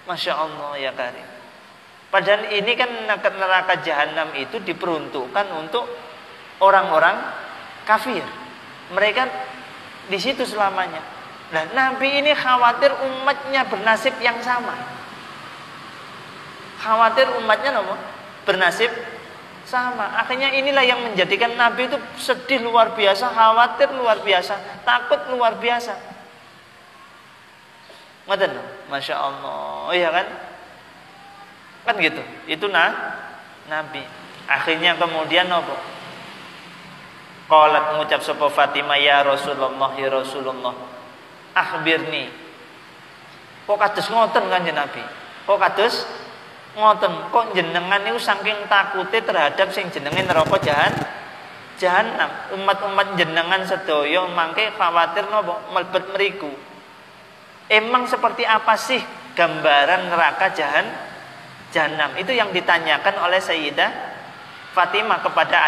Masya Allah ya karim. Padahal ini kan neraka jahanam itu diperuntukkan untuk orang-orang kafir. Mereka di situ selamanya. Nah, Nabi ini khawatir umatnya bernasib yang sama. Khawatir umatnya apa? Bernasib sama. Akhirnya inilah yang menjadikan Nabi itu sedih luar biasa, khawatir luar biasa, takut luar biasa. Ngoten, Masya Allah, iya kan? Kan gitu. Itu Nabi. Akhirnya kemudian apa? Qalat mengucap sapa Fatimah ya Rasulullah, ya Rasulullah. Akhbirni. Kok kados ngoten Kanjeng Nabi? Kok kados ngoten? Kok jenengan niku saking takute terhadap sing jenenge neraka jahanam. Umat-umat jenengan sedaya mangke khawatir napa mlebet mriku. Emang seperti apa sih gambaran neraka jahanam? Itu yang ditanyakan oleh Sayyidah Fatimah kepada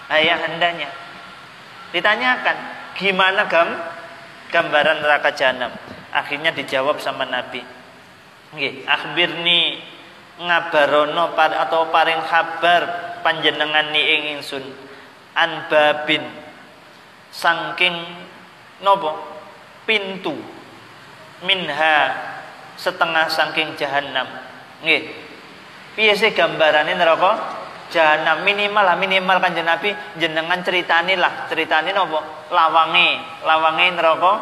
ayahandanya. Ditanyakan, gimana gambaran neraka jahanam? Akhirnya dijawab sama Nabi. Nggih, akhbirni ngabarono atau paring kabar panjenengan ni ing ingsun an babin saking nopo pintu minha setengah saking jahanam. Nggih. Piye sih gambarane neraka jahanam? Minimal Kanjeng Nabi jenengan ceritani nopo lawange neraka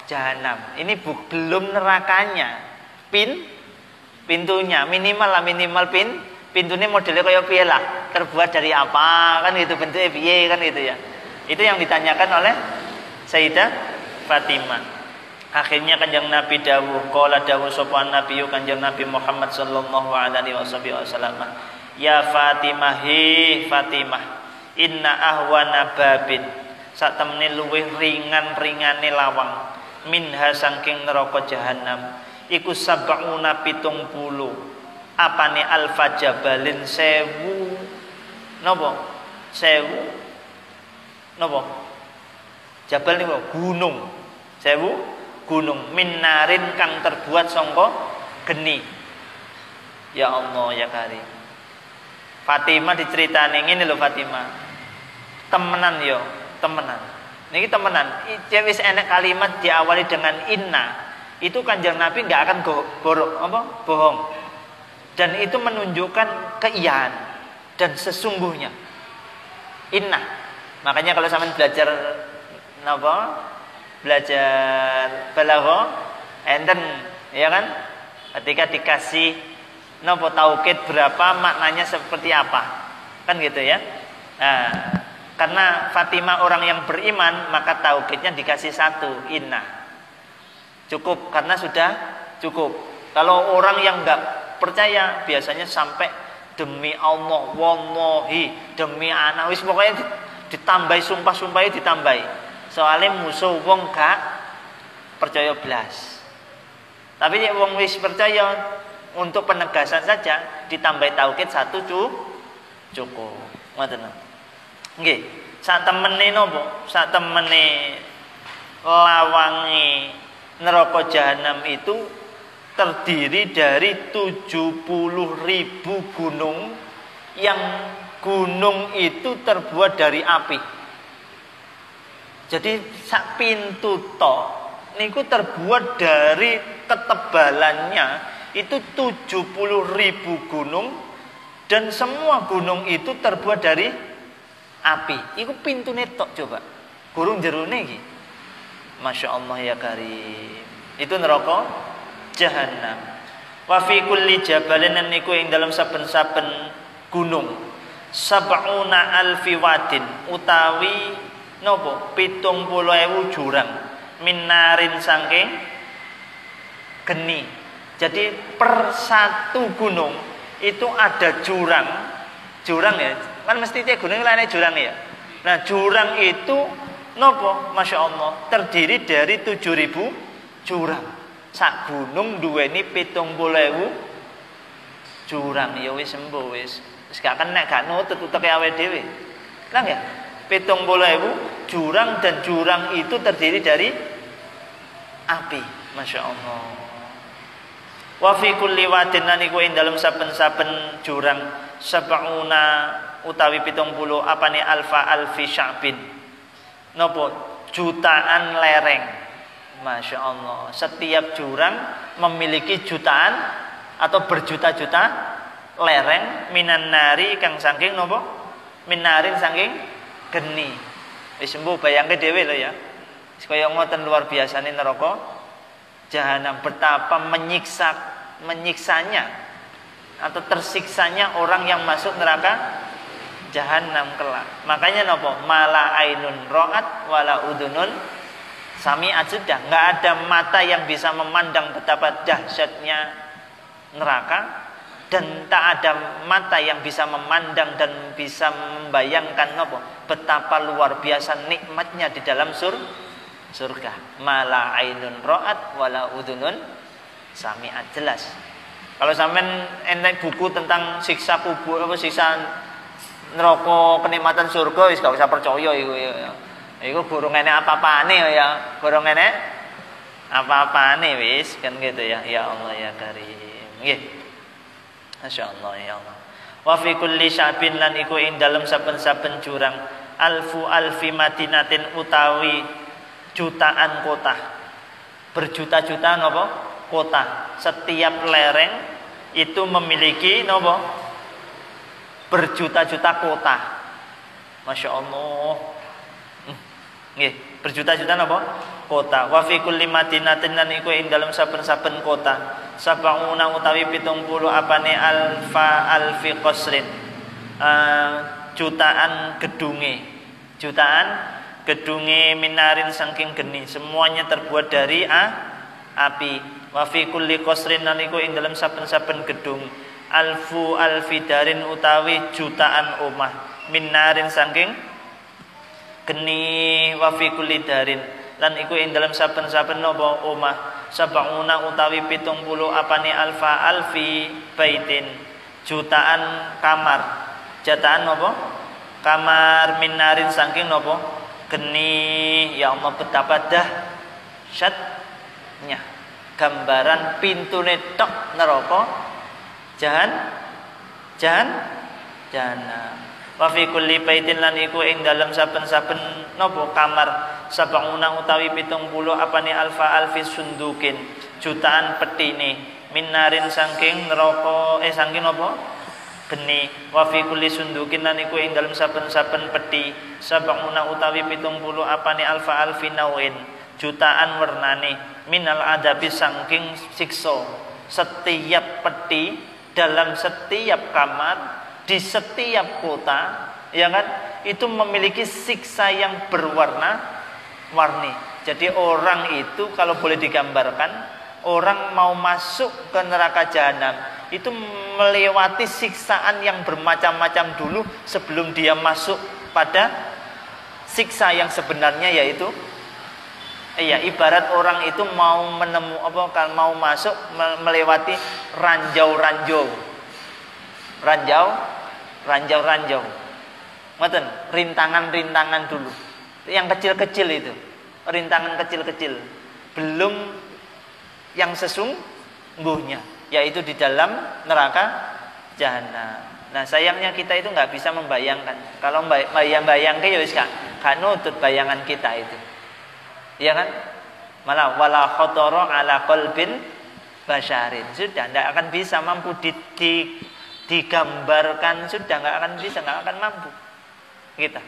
jahanam. Ini belum nerakanya. Pintunya minimal pintunya modelnya kayak piye lah, terbuat dari apa kan gitu, bentuknya piye kan gitu ya. Itu yang ditanyakan oleh Sayyidah Fatimah. Akhirnya Kanjeng Nabi dawuh, qala dawuh sapa Nabi Kanjeng Nabi Muhammad sallallahu alaihi wasallam, ya Fatimah, hi Fatimah, inna ahwana babin, sak temene luwih ringan-ringane lawang, minha saking neraka jahanam, iku sab'una 70, apane alfa jabalin 1000 napa? 1000 napa? Jabal niku gunung. 1000 gunung minarin kang terbuat sangka geni. Ya Allah ya Karim. Fatimah diceritani ngene lho Fatimah. Temenan yo, temenan. Niki temenan. Wis enek kalimat diawali dengan inna. Itu Kanjeng Nabi enggak akan bohong. Dan itu menunjukkan keiyaan dan sesungguhnya. Inna. Makanya kalau sampean belajar belajar balaghah enten ya kan, ketika dikasih taukid berapa maknanya seperti apa kan gitu ya. Nah, karena Fatimah orang yang beriman maka taukidnya dikasih 1 inna cukup, karena sudah cukup. Kalau orang yang enggak percaya biasanya sampai demi Allah, wallahi, demi anak, wis pokoknya ditambahi sumpah-sumpahnya ditambahi. Soalnya musuh wong gak percaya blas. Tapi nek wong wis percaya, untuk penegasan saja ditambah taukid 1 cukup. Ngoten. Nggih, sak temene napa? Sak temene lawange neraka jahanam itu terdiri dari 70.000 gunung, yang gunung itu terbuat dari api. Jadi sak pintu tok niku terbuat dari ketebalannya itu 70.000 gunung, dan semua gunung itu terbuat dari api. Iku pintune tok coba. Gurung jerone iki. Masya Allah ya Karim. Itu neraka jahanam. Wa fi kulli jabalin niku ing dalam saben-saben gunung sab'una alfi wadin utawi nopo 70.000 jurang minarin saking geni. Jadi per satu gunung itu ada jurang ya kan, mesti tiap gunung lainnya jurang ya. Nah jurang itu nopo Masya Allah terdiri dari 7.000 jurang. Sak gunung duweni 70.000 jurang. Ya wis sembuh wis gak kena gak nutut utek awake dhewe lah ya. 70.000 jurang, dan jurang itu terdiri dari api. Masya Allah. Wa fi kulli wadin niku ing dalem saben-saben jurang sab'una utawi 70 apane alfa alfi sya'bin. Napa? Jutaan lereng. Masya Allah. Setiap jurang memiliki jutaan atau berjuta-juta lereng minan nari kang saking napa? Minarin saking geni. Wis sembuh bayangke dhewe lho ya. Wis kaya ngoten luar biasane neraka jahanam, betapa menyiksanya atau tersiksanya orang yang masuk neraka jahanam kelak. Makanya napa? Mala ainun ra'at wala udunun sami'at, sudah enggak ada mata yang bisa memandang betapa dahsyatnya neraka, dan tak ada mata yang bisa memandang dan bisa membayangkan betapa luar biasa nikmatnya di dalam surga. Mala ainun ra'at wala udunun sami'at. Jelas. Kalau sampean entek buku tentang siksa kubur, siksa neraka kenikmatan surga wis gak usah percaya iku ya. Iku gurung enek apa-apane ya, gurung enek apa-apane wis kan gitu ya. Ya Allah ya Karim. Nggih. Masyaallah ya Allah. Wa fi kulli sya'bin lan iku ing dalem saben-saben jurang alfi madinatin utawi jutaan kota. Berjuta-juta napa? Kota. Setiap lereng itu memiliki napa? Berjuta-juta kota. Masya Allah. Nggih, berjuta-juta napa? Kota. Wa fi kulli madinatin lan iku ing dalem saben-saben kota. Sab'una utawi 70 apane alfi qasrin. Jutaan gedunge. Jutaan gedunge minarin saking geni. Semuanya terbuat dari api. Wa fi kulli qasrin lan iku ing dalem saben-saben gedung alfi darin utawi jutaan omah minarin saking geni. Wa fi kulli darin lan iku ing dalam saben-saben napa omah sab'una utawi 70 apane alfi baitin jutaan kamar jutaan napa kamar minarin saking napa geni. Ya Allah betapa dahsyatnya gambaran pintune tok neraka jahanam. Wa fi kulli baitin lan iku ing dalem saben-saben napa kamar sab'una utawi 70 apane alfi sundukin jutaan petine minarin saking neraka saking napa geni. Wa fi kulli sundukin lan iku ing dalem saben-saben peti sab'una utawi 70 apane alfi nawin jutaan wernane minal adabi saking siksa. Setiap peti dalam setiap kamar di setiap kota ya kan itu memiliki siksa yang berwarna-warni. Jadi orang itu kalau boleh digambarkan, orang mau masuk ke neraka jahanam itu melewati siksaan yang bermacam-macam dulu sebelum dia masuk pada siksa yang sebenarnya, yaitu ibarat orang itu mau mau masuk melewati ranjau, ngoten, rintangan dulu, yang kecil-kecil itu, rintangan kecil-kecil, belum yang sesungguhnya, yaitu di dalam neraka jahanam. Nah sayangnya kita itu nggak bisa membayangkan. Kalau bayangkan ya wis gak nutut bayangan kita itu, ya kan? Malah wala khotoro ala qalbin basyarin, sudah tidak akan bisa mampu digambarkan, sudah nggak akan bisa, nggak akan mampu kita.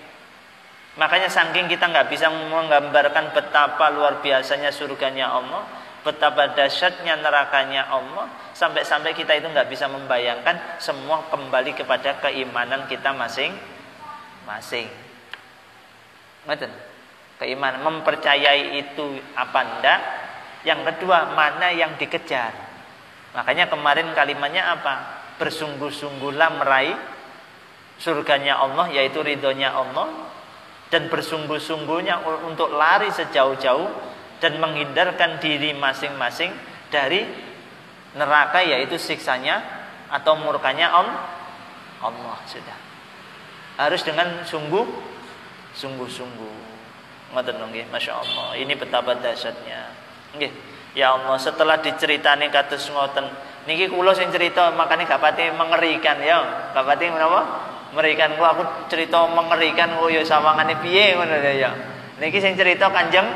Makanya saking kita nggak bisa menggambarkan betapa luar biasanya surganya Allah, betapa dahsyatnya nerakanya Allah, sampai-sampai kita itu nggak bisa membayangkan, semua kembali kepada keimanan kita masing-masing. Betul? Keimanan, mempercayai itu apa enggak. Yang kedua, mana yang dikejar. Makanya kemarin kalimatnya apa? Bersungguh-sungguhlah meraih surganya Allah, yaitu ridhonya Allah, dan bersungguh-sungguhnya untuk lari sejauh-jauh dan menghindarkan diri masing-masing dari neraka, yaitu siksanya atau murkanya Allah. Sudah harus dengan sungguh-sungguh. Ngoten nggih, Masya Allah. Ini betapa dahsyatnya. Nggih. Ya Allah, setelah diceritani kados ngoten, niki kula sing cerita makane gak pati mengerikan ya. Gak pati menapa? Mengerikan. Kula aku cerita mengerikan koyo sawangane piye ngono ya. Niki sing cerita Kanjeng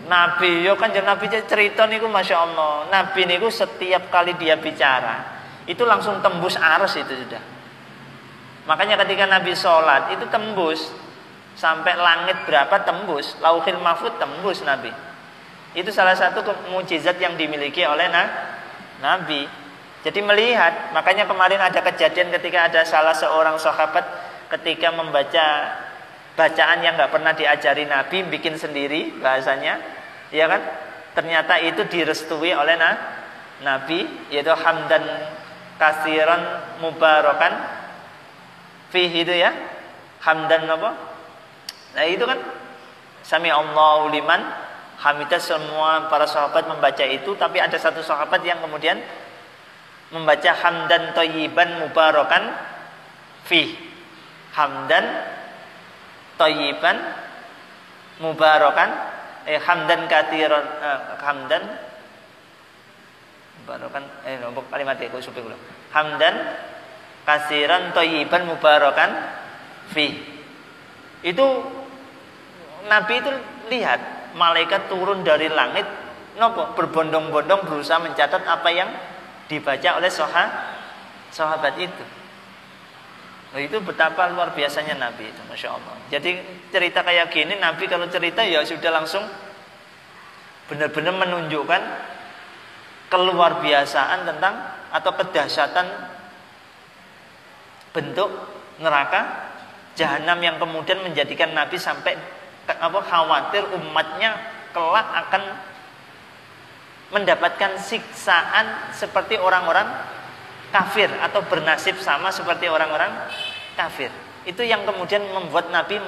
Nabi. Yo Kanjeng Nabi cerita niku Masya Allah. Nabi niku setiap kali dia bicara itu langsung tembus arus itu sudah. Makanya ketika Nabi sholat itu tembus sampai langit berapa tembus, Lauhil Mahfuz tembus Nabi. Itu salah satu mukjizat yang dimiliki oleh Nabi. Jadi melihat, makanya kemarin ada kejadian ketika ada salah seorang sahabat ketika membaca bacaan yang nggak pernah diajari Nabi, bikin sendiri bahasanya, ya kan? Ternyata itu direstui oleh Nabi, yaitu hamdan kasiran mubarakan fihi itu ya, hamdan apa? Nah itu kan sami Allahu liman hamidah, semua para sahabat membaca itu, tapi ada satu sahabat yang kemudian membaca hamdan thayyiban mubarakan fi. hamdan thayyiban mubarakan hamdan katsiran hamdan mubarakan nombok kalimat iku supaya kula hamdan katsiran thayyiban mubarakan fi. Itu Nabi itu lihat malaikat turun dari langit nopo berbondong-bondong berusaha mencatat apa yang dibaca oleh sahabat itu. Itu betapa luar biasanya Nabi itu, Masya Allah. Jadi cerita kayak gini, Nabi kalau cerita ya sudah langsung benar-benar menunjukkan keluar biasaan tentang atau kedahsyatan bentuk neraka jahanam yang kemudian menjadikan Nabi sampai khawatir umatnya kelak akan mendapatkan siksaan seperti orang-orang kafir atau bernasib sama seperti orang-orang kafir. Itu yang kemudian membuat Nabi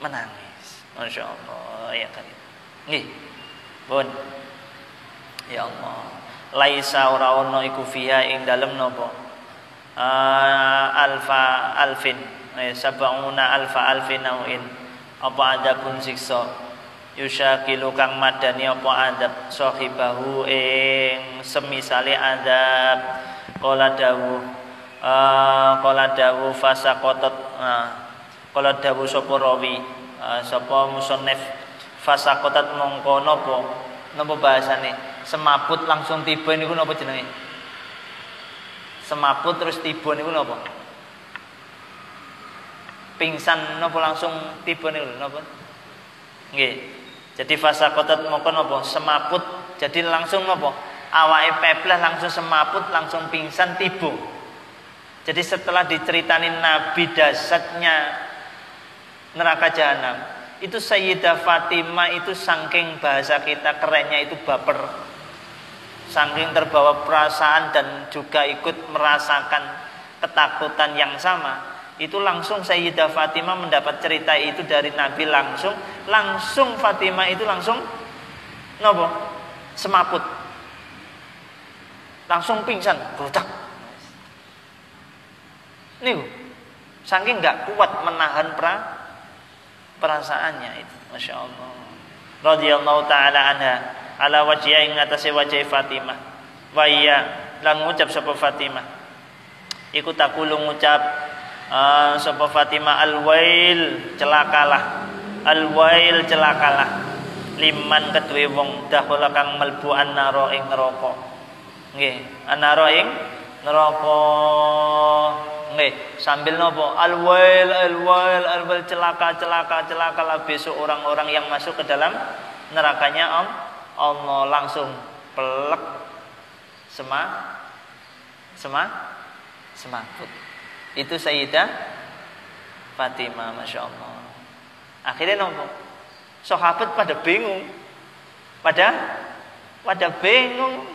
menangis. Masya Allah ya kan. Nggih. Pun. Ya Allah. Laisa ora ono iku fiha ing dalem napa? Sab'una alfa alfin nauin. Apa adabun siksa yusyakilu kang madani apa adab sahibahu ing semisale adab qala dawu fasaqatat qala dawu sapa rawi sapa musannif fasaqatat mongko napa bahasane semaput langsung tiba niku napa jenenge semaput terus tiba niku napa pingsan napa langsung tiba niku napa nggih. Jadi fasa kotot moko nopo semaput. Jadi langsung nopo awake pepleh langsung semaput langsung pingsan tiba. Jadi setelah diceritanin Nabi dasarnya neraka jahanam, itu Sayyidah Fatimah itu saking bahasa kita kerennya itu baper, saking terbawa perasaan dan juga ikut merasakan ketakutan yang sama. Itu langsung Sayyidah Fatimah mendapat cerita itu dari Nabi langsung Fatimah itu langsung nopo semaput langsung pingsan berutak nih saking nggak kuat menahan perasaannya itu. Masya Allah radhiyallahu ta'ala anha ala wajhiha ing atase wajah Fatimah wa iya lan ngucap sapa Fatimah iku takulu ngucap sapa Fatimah alwail celakalah liman kedue wong dahula kang mlebu annara ing neraka nggih annara ing neraka nggih sambil napa alwail celaka lah besok orang-orang yang masuk ke dalam nerakanya Allah langsung pelek semaput. Itu Sayyidah Fatimah, Masya Allah. Akhirnya nopo sahabat pada bingung, pada bingung.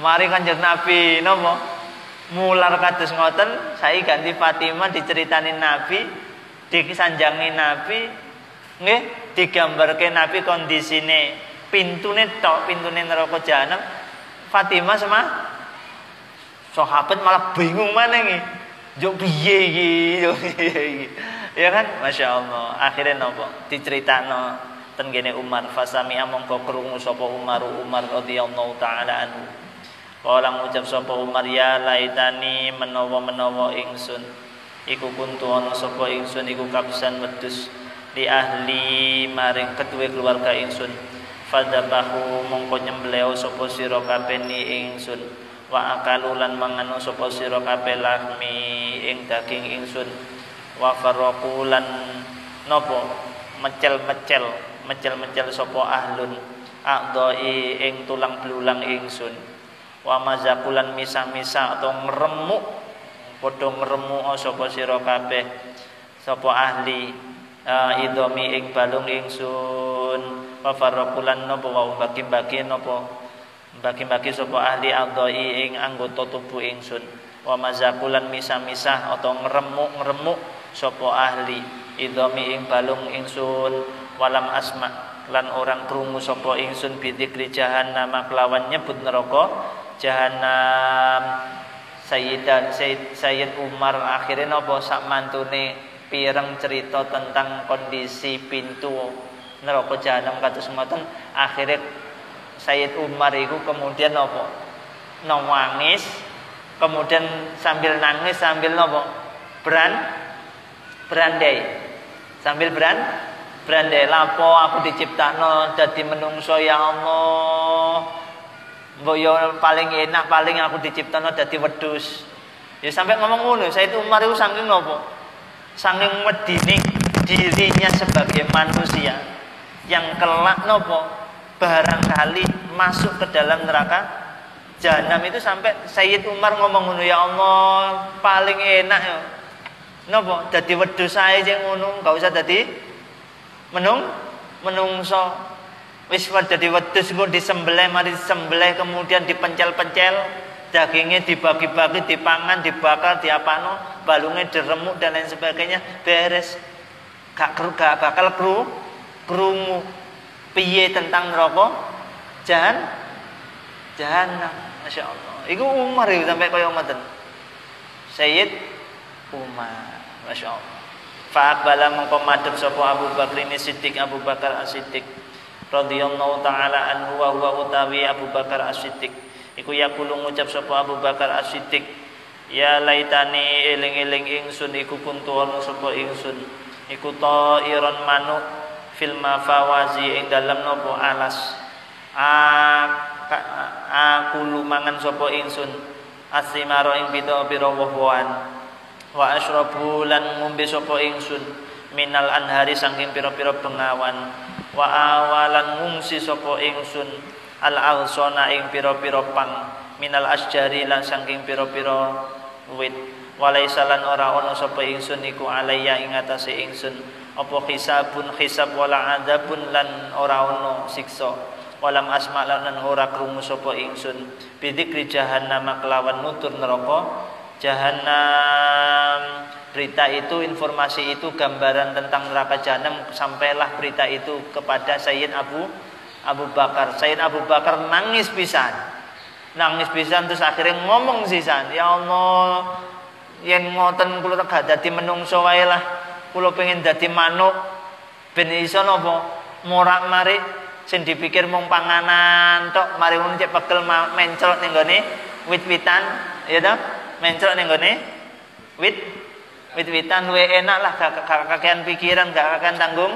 Mari Kanjeng Nabi nopo mular kados ngoten, saya ganti Fatimah diceritanin Nabi, disanjangi Nabi, nggih, digambarke Nabi kondisine pintune neraka jahanam. Fatimah sama sahabat malah bingung mana nih, jauh piye iki, ya kan, Masya Allah. Akhirnya nopo diceritakno ten gene Umar, fasami mongko krungu sapa Umar radhiyallahu taala anhu. Kala ngucap sapa Umar ya laitani menawa ingsun iku kuntu ana sapa ingsun iku kabsan wedhus di ahli maring ketuwe keluarga ingsun. Fadabahu mongko nyembelih sapa sira kabeh ni ingsun. Wa akalulan mangano sapa sira kabeh lahmi ing daging ingsun. Wa farraqulan napa mecel sapa ahlun a'dai ing tulang belulang ingsun. Wa mazakulan misah-misah atau ngremuk padha ngremuk sapa sira kabeh sapa ahli idhomi ing balung ingsun. Wa farraqulan napa wa bagi sapa ahli a'dai ing anggota tubuh ingsun. Wa mazakulan misah-misah atau ngremuk sapa ahli idhomi ing balung ingsun. Walam asma lan orang krungu sapa ingsun bidzikri jahannam kelawan nyebut neraka jahanam Sayyid Umar akhirnya napa sak mantune pireng cerita tentang kondisi pintu neraka jahanam kados ngoten. Akhirnya Sayyid Umar itu kemudian napa nangis, kemudian sambil nangis sambil napa berandai sambil berandai lapo aku diciptakno dadi menungso ya Allah. Mbok yo paling enak paling aku diciptakno dadi wedhus. Ya sampai ngomong ngono, Sayyid Umar itu saking napa? Saking medine dirinya sebagai manusia yang kelak napa? Barangkali masuk ke dalam neraka jahanam itu sampai Sayyid Umar ngomong ngono, ya Allah, paling enak ya. Napa? Dadi wedhus ae sing ngono, enggak usah dadi menungso. Wis dadi wedhus kok disembelih, mari disembelih kemudian dipencel-pencel, dagingnya dibagi-bagi, dipangan, dibakar, diapano, balungnya diremuk dan lain sebagainya, beres. Gak bakal krungu piye tentang neraka jahanam. Masya Allah. Iku Umar itu sampai kaya ngoten. Sayyid Umar, Masya Allah. Fa'aqbala mengko madhep sapa Abu Bakar ini Siddiq, Abu Bakar As-Siddiq radhiyallahu taala anhu wa huwa utawi Abu Bakar As-Siddiq iku yaqulu ngucap sapa Abu Bakar As-Siddiq, ya laitani eling-eling ingsun iku kuntu ana sapa ingsun iku ta'iron manuk fil mafawazi ing dalem napa alas aku lumangan sapa ingsun asimaro ing pira-pira woh-wohan wa asyrabu lan ngombe sapa ingsun minal anhari saking pira-pira bengawan wa awalan ngungsi sapa ingsun al alsona ing pira-pira pang minal asjari lan saking pira-pira wit walaisalan ora ana sapa ingsun iku alayya ing atase ingsun apa hisab wala adzabun lan ora ana siksa walam asma lan ora krungu sapa ingsun bidzikri jahannam kelawan nutur neraka jahanam. Berita itu, informasi itu, gambaran tentang neraka jahanam, sampailah berita itu kepada Sayyid Abu Bakar. Sayyid Abu Bakar nangis pisan terus akhirnya ngomong sisan, ya Allah, yen ngoten kula gak dadi menungso wae lah, kula pengen dadi manuk ben iso napa morak-marik sing dipikir mung panganan tok, mari ngono cek pegel mencrot ning gone wit-witan, ya ta? Mencrot ning gone wit-witan luwe enak lah, gak kakean pikiran, gak kakean tanggung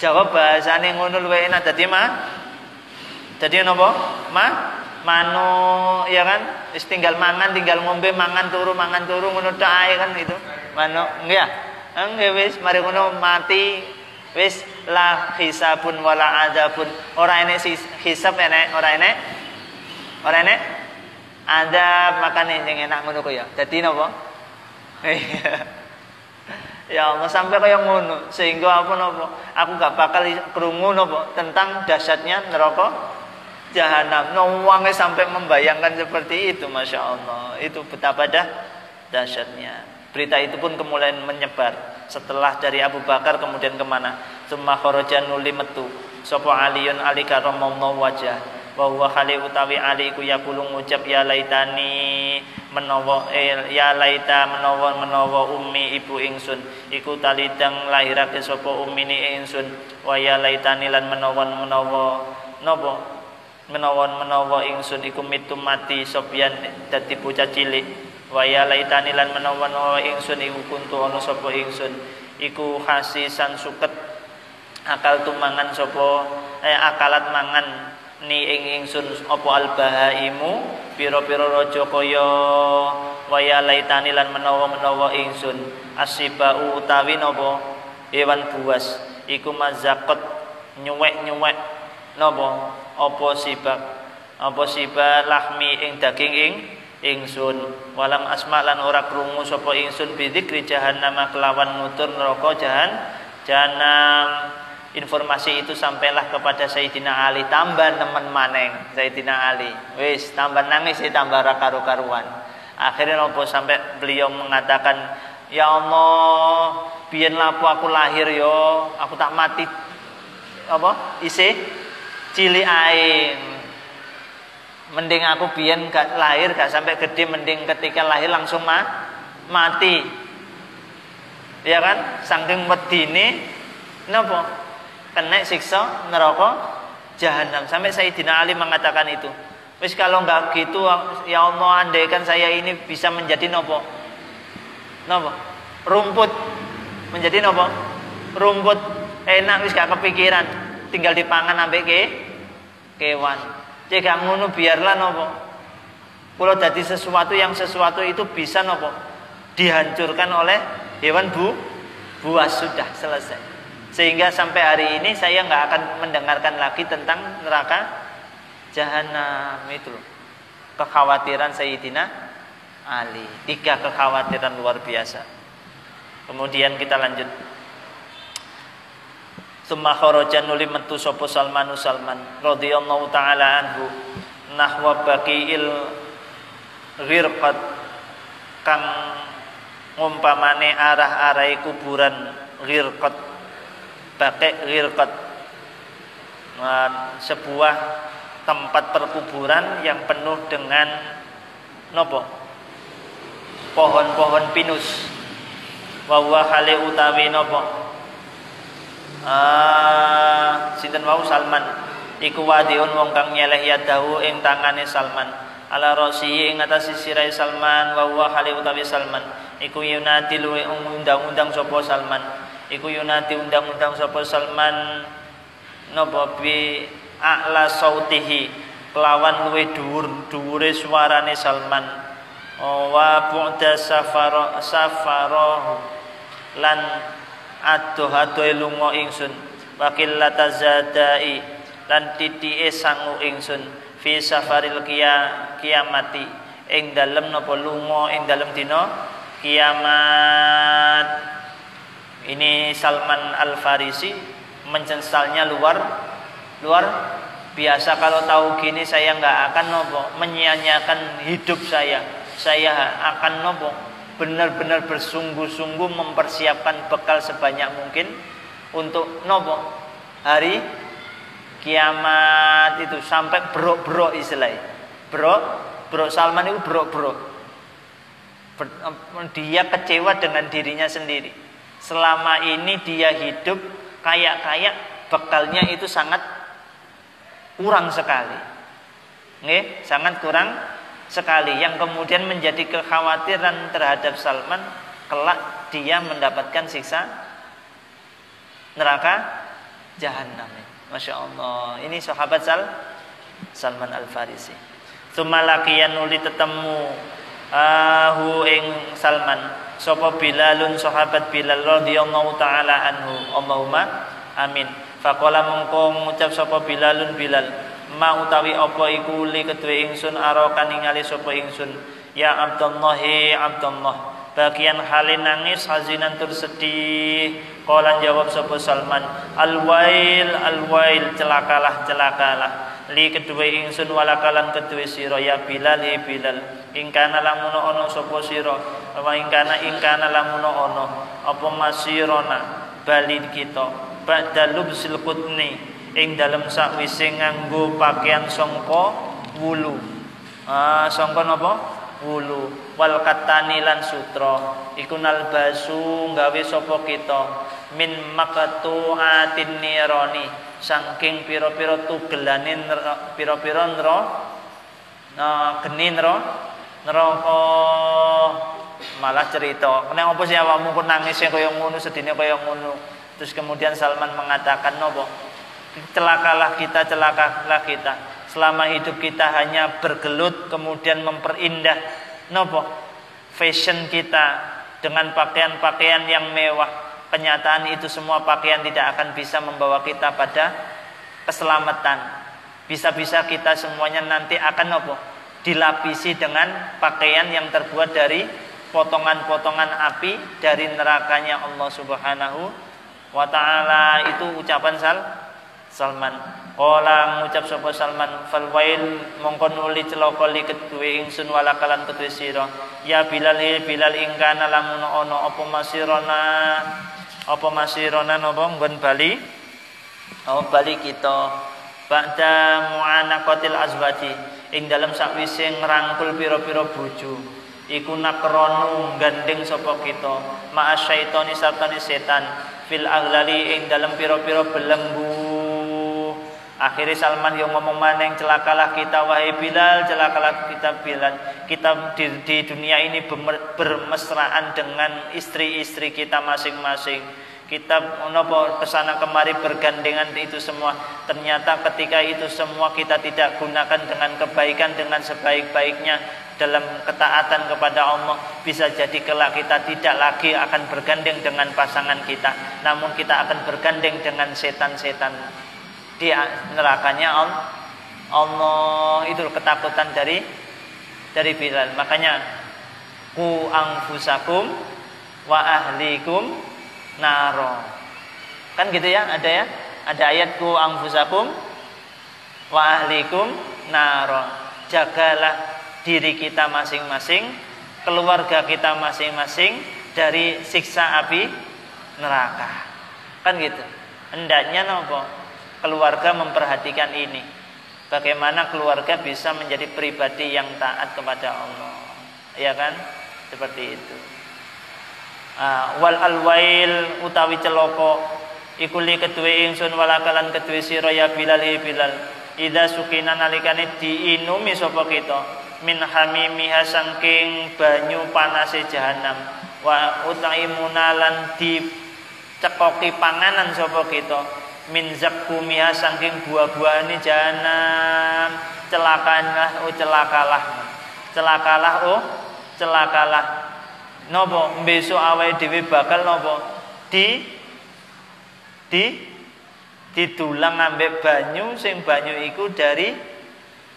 jawab, bahasane ngono luwe enak dadi napa? Manuk ya kan, wis tinggal mangan, tinggal ngombe, mangan turu ngono tok ae kan itu. Manuk nggih ya. Nggih wis mari ngono mati wis la hisabun wala adzabun. Ora enek hisab enek, ora enek adab, makane sing enak ngono kok ya. Dadi napa? Ya Allah sampai kaya ngono sehingga apa aku gak bakal krungu tentang dahsyatnya neraka jahanam. Wonge sampai membayangkan seperti itu, Masya Allah. Itu betapa dahsyatnya. Berita itu pun kemudian menyebar setelah dari Abu Bakar kemudian kemana? Summa kharaja nuli metu sapa Aliun Ali karramallahu wajah wa huwa khali utawi Ali iku yaqulu ngucap ya laitani menawa ya laita menawa ummi ibu ingsun iku talidang lahirake sapa ummine ingsun wa ya laitani lan menawa ingsun iku mitu mati sopyan dadi bocah cilik wa ya laitani lan menawa ingsun iku kuntu ana sapa ingsun iku khasisan suket akal tumangan sapa akalat mangan ni ingsun apa albahaimu pira-pira raja kaya waya laitani lan menawa ingsun asibau utawi napa hewan buas iku mazaqat nyuwek napa apa sibak lahmi ing daging ingsun walam asma lan ora krungu sapa ingsun bidzikri jahannam kelawan nutur neraka jahanam. Informasi itu sampailah kepada Sayyidina Ali, tambah nemen maneng Sayyidina Ali. Wis tambah nangis, tambah karu-karuan. Akhirnya nopo sampai beliau mengatakan, ya Allah, biyen lapo aku lahir yo, aku tak mati apa? Isih cilik ae. Mending aku biyen gak lahir gak sampai gede, mending ketika lahir langsung mati. Ya kan? Saking wedine napa? Kena siksa neraka jahanam. Sampai Sayyidina Ali mengatakan itu. Wis kalau enggak gitu ya Allah, andaikan saya ini bisa menjadi napa? Napa? Rumput. Menjadi napa? Rumput. Enak wis gak kepikiran. Tinggal dipangan ambek kewan. Cek gak ngono biarlah napa. Kula dadi sesuatu itu bisa napa? Dihancurkan oleh hewan buas, sudah selesai. Sehingga sampai hari ini saya nggak akan mendengarkan lagi tentang neraka jahanam itu loh. Kekhawatiran Sayyidina Ali. 3 kekhawatiran luar biasa. Kemudian kita lanjut. Summa kharaja nuli metu sapa Salman radhiyallahu taala anhu nahwa baqiil ghirqat kang ngumpamane arah-arahe kuburan ghirqat. Baqi ghirqat sebuah tempat perkuburan yang penuh dengan nopo? Pohon-pohon pinus. Wa huwa hale utawi nopo? Sinten wau Salman iku wadiun wong kang nyeleh yadahu ing tangane Salman ala rasihi ing atase sirahe Salman wa huwa hale utawi Salman iku yunati luwe undang-undang sapa Salman iku yunati undang-undang sapa Salman napa bi a'la sautihi kelawan luwe dhuwure suarane Salman wa bu'da safarahu lan adoh-adoh lunga ingsun wakil latazadai lan titike sangu ingsun fi safaril kiamati ing dalem napa lunga ing dalem dina kiamat. Ini Salman Al-Farisi mencesalnya luar biasa. Kalau tahu gini saya nggak akan nopo menyia-nyiakan hidup saya akan nopo benar-benar bersungguh-sungguh mempersiapkan bekal sebanyak mungkin untuk nopo hari kiamat itu sampai brok-brok istilahnya. Brok Salman itu brok-brok. Dia kecewa dengan dirinya sendiri. Selama ini dia hidup kayak bekalnya itu sangat kurang sekali. Nggih, sangat kurang sekali, yang kemudian menjadi kekhawatiran terhadap Salman kelak dia mendapatkan siksa neraka jahanam. Masya Allah, ini sahabat Salman Al-Farisi. Sumalakian uli tetemu hu ing Salman sapa Bilalun sahabat Bilal radhiyallahu taala anhu Allahumma amin. Faqala mengko ngucap sapa Bilal ma utawi apa iku li kedue ingsun arokan ningali sapa ingsun ya Abdullah Abdullah bagian halin nangis hazinan tur sedih. Qala jawab sapa Salman alwail celakalah li kedue ingsun walakalan kedue sira ya Bilal Bilal ingkana lamun ana sapa sira wa ingkana lamun ana apa masirona bali kita ba'da lubsil qutni ing dalem sakwise nganggo pakaian sangka wulu. Sangka napa? Wulu. Wal katani lan sutra iku nalbasu gawe sapa kita min maqtu'atin nirani saking pira-pira tugelane pira-pira geni neraka. Malah cerita nek apa sih awakmu kok nangis kaya ngono, sedine kaya ngono. Terus kemudian Salman mengatakan napa? Celakalah kita selama hidup kita hanya bergelut kemudian memperindah nopo fashion kita dengan pakaian-pakaian yang mewah. Kenyataan itu semua pakaian tidak akan bisa membawa kita pada keselamatan. Bisa-bisa kita semuanya nanti akan nopo dilapisi dengan pakaian yang terbuat dari potongan-potongan api dari nerakanya Allah Subhanahu wa ta'ala. Itu ucapan Salman. Qala ngucap sapa Salman fal wail mongkon uli celaka li kedue ingsun walakalan kedue sira ya Bilal ingkana lamun ana apa masirona napa nggon bali kita ba'da mu'anaqatil azwaji ing dalam sakwise ngrangkul pira-pira bojo iku nakronu gandeng sapa kita ma'as syaitani sartane setan fil aghlali ing dalam pira-pira belenggu. Akhirnya Salman yang ngomong maneng, celakalah kita wahai Bilal, celakalah kita Bilal. Kita di dunia ini bermesraan dengan istri-istri kita masing-masing. Kita kesana kemari bergandengan itu semua. Ternyata ketika itu semua kita tidak gunakan dengan kebaikan, dengan sebaik-baiknya dalam ketaatan kepada Allah, bisa jadi kelak kita tidak lagi akan bergandeng dengan pasangan kita, namun kita akan bergandeng dengan setan-setan di nerakanya Allah. Itu ketakutan dari Bilal. Makanya ku anfusakum wa ahlikum naro. Kan gitu ya, ada ya? Ada ayat ku anfusakum wa ahlikum naro. Jagalah diri kita masing-masing, keluarga kita masing-masing dari siksa api neraka. Kan gitu. Hendaknya nopo? Keluarga memperhatikan ini. Bagaimana keluarga bisa menjadi pribadi yang taat kepada Allah. Ya kan? Seperti itu. Wal alwail utawi celoko iku li kedue ingsun walakalan kedue sira ya Bilal Bilal. Idza sukina nalikane diinumi sapa kita min hamimiha saking banyu panase jahanam wa utaimunna lan dicekoki panganan sapa kita min zakkumiha saking buah-buahane jahanam. Celakalah celakalah nopo besok awake dhewe bakal nopo didulang ambek banyu sing banyu iku dari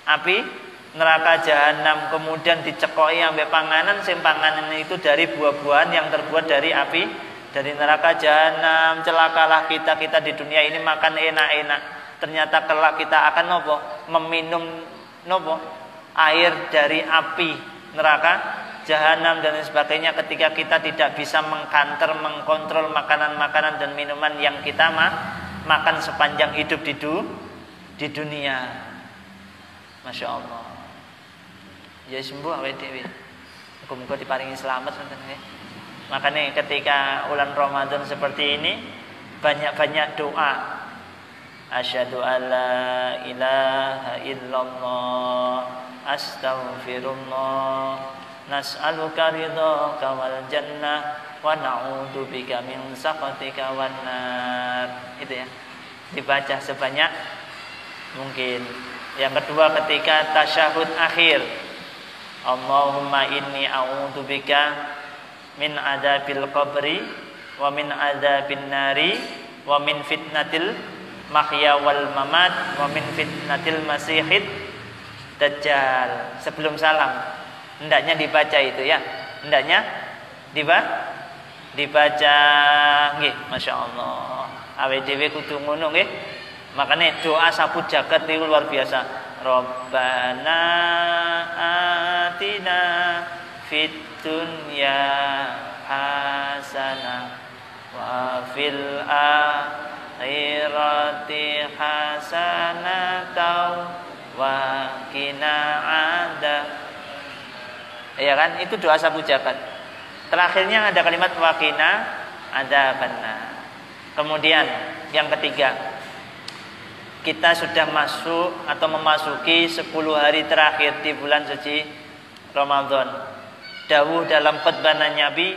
api neraka jahanam, kemudian dicekoki ambek panganan sing panganan itu dari buah-buahan yang terbuat dari api dari neraka jahanam. Celakalah kita di dunia ini makan enak-enak, ternyata kelak kita akan nopo meminum nopo air dari api neraka jahanam dan sebagainya, ketika kita tidak bisa mengkontrol makanan-makanan dan minuman yang kita makan sepanjang hidup di dunia. Masya Allah. Ya sembuh awake dhewe. Muga-muga diparingi selamat wonten nggih. Makanya ketika bulan Ramadan seperti ini banyak-banyak doa. Asyhadu alla ilaha illallah, astaghfirullah, nas'aluka ridhaka wal jannah wa na'udzubika min sakhatika wan nar. Itu ya. Dibaca sebanyak mungkin. Yang kedua ketika tasyahud akhir, Allahumma inni a'udzubika min adzabil qabri wa min adzabin nari wa min fitnatil mahya wal mamat wa min fitnatil masihid dajjal. Sebelum salam hendaknya dibaca itu ya. Hendaknya dibaca nggih, masyaallah. Awake dhewe kudu ngono nggih. Makanya doa sapu jagat itu luar biasa. Rabbana atina fid dunya hasanah wa fil akhirati hasanah wa qina adzab. Ya kan, itu doa sapu jagat. Terakhirnya ada kalimat wa qina adzabannar. Kemudian yang ketiga, kita sudah masuk atau memasuki 10 hari terakhir di bulan suci Ramadan. Dawuh dalam khutbah Nabi,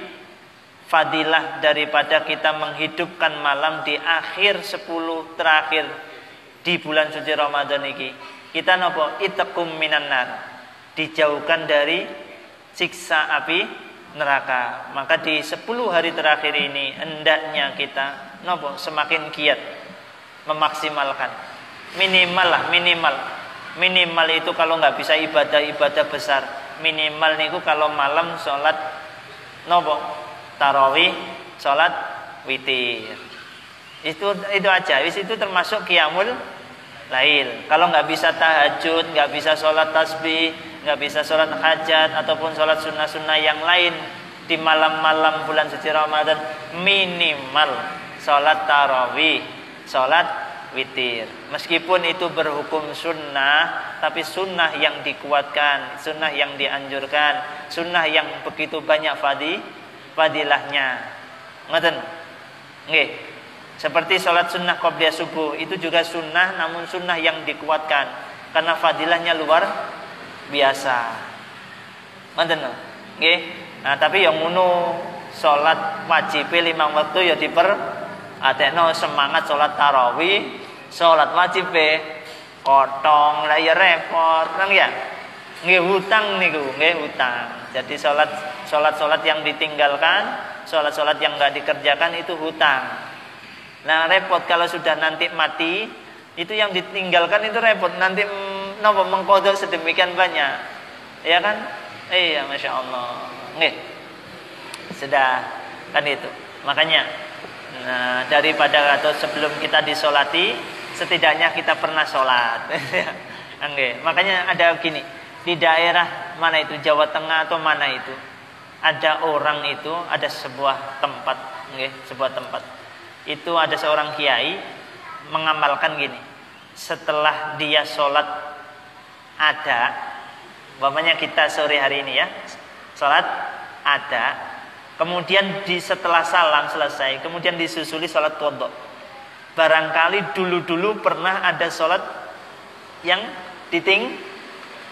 fadilah daripada kita menghidupkan malam di akhir 10 terakhir di bulan suci Ramadan ini. Kita nopo itqum minan nar, dijauhkan dari siksa api neraka. Maka di 10 hari terakhir ini hendaknya kita nopo semakin giat memaksimalkan. Minimal itu kalau nggak bisa ibadah besar, minimal niku kalau malam sholat nopo tarawih, sholat witir, itu aja. Itu termasuk qiyamul lail. Kalau nggak bisa tahajud, nggak bisa sholat tasbih, nggak bisa sholat hajat ataupun sholat sunnah-sunnah yang lain di malam-malam bulan suci Ramadan, minimal sholat tarawih, sholat witir. Meskipun itu berhukum sunnah, tapi sunnah yang dikuatkan, sunnah yang dianjurkan, sunnah yang begitu banyak fadilahnya. Ngoten. Nggih. Seperti sholat sunnah qobliyah subuh, itu juga sunnah, namun sunnah yang dikuatkan karena fadilahnya luar biasa. Ngoten. Nggih. Nah, tapi yang ngono sholat wajib 5 waktu ya atekno semangat sholat tarawih, sholat wajib kotong lah ya repot, nang ya. Nggih hutang niku, nggih hutang. Jadi sholat yang ditinggalkan, sholat yang enggak dikerjakan itu hutang. Nah repot kalau sudah nanti mati, itu yang ditinggalkan itu repot. Nanti napa mengkodok sedemikian banyak, ya kan? Iya, masya Allah. Nggih, sudah kan itu. Makanya, nah, daripada atau sebelum kita disolati, setidaknya kita pernah sholat. Nggih, makanya ada gini. Di daerah mana itu, Jawa Tengah atau mana itu, ada orang itu, ada sebuah tempat, nggih, sebuah tempat. Itu ada seorang kiai mengamalkan gini. Setelah dia sholat ada, umpamanya kita sore hari ini ya, sholat ada, kemudian setelah salam selesai, kemudian disusuli sholat qadha. Barangkali dulu-dulu pernah ada sholat yang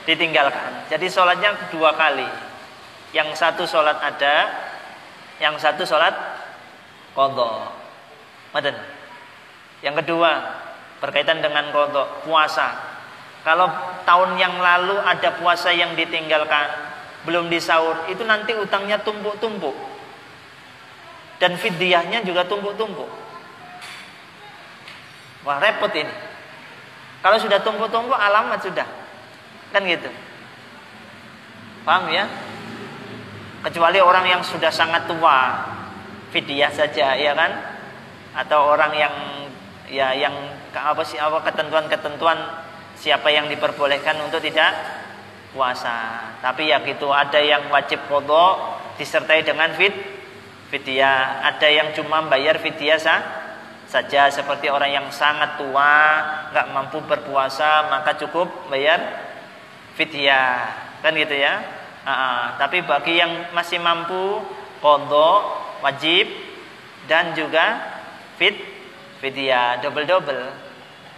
ditinggalkan. Jadi sholatnya 2 kali. Yang satu sholat ada, yang satu sholat qadha. Maten. Yang kedua berkaitan dengan qadha, puasa. Kalau tahun yang lalu ada puasa yang ditinggalkan, belum disaur, itu nanti utangnya tumpuk-tumpuk. Dan fidyahnya juga tumpuk-tumpuk. Wah, repot ini. Kalau sudah tumpuk-tumpuk alamat sudah. Kan gitu. Paham ya? Kecuali orang yang sudah sangat tua, fidyah saja, ya kan? Atau orang yang ketentuan-ketentuan siapa yang diperbolehkan untuk tidak puasa. Tapi ya gitu, ada yang wajib qadha disertai dengan fidyah, ada yang cuma bayar fidyah saja, seperti orang yang sangat tua nggak mampu berpuasa maka cukup bayar fidyah, kan gitu ya. Tapi bagi yang masih mampu, qadha wajib dan juga fidyah double.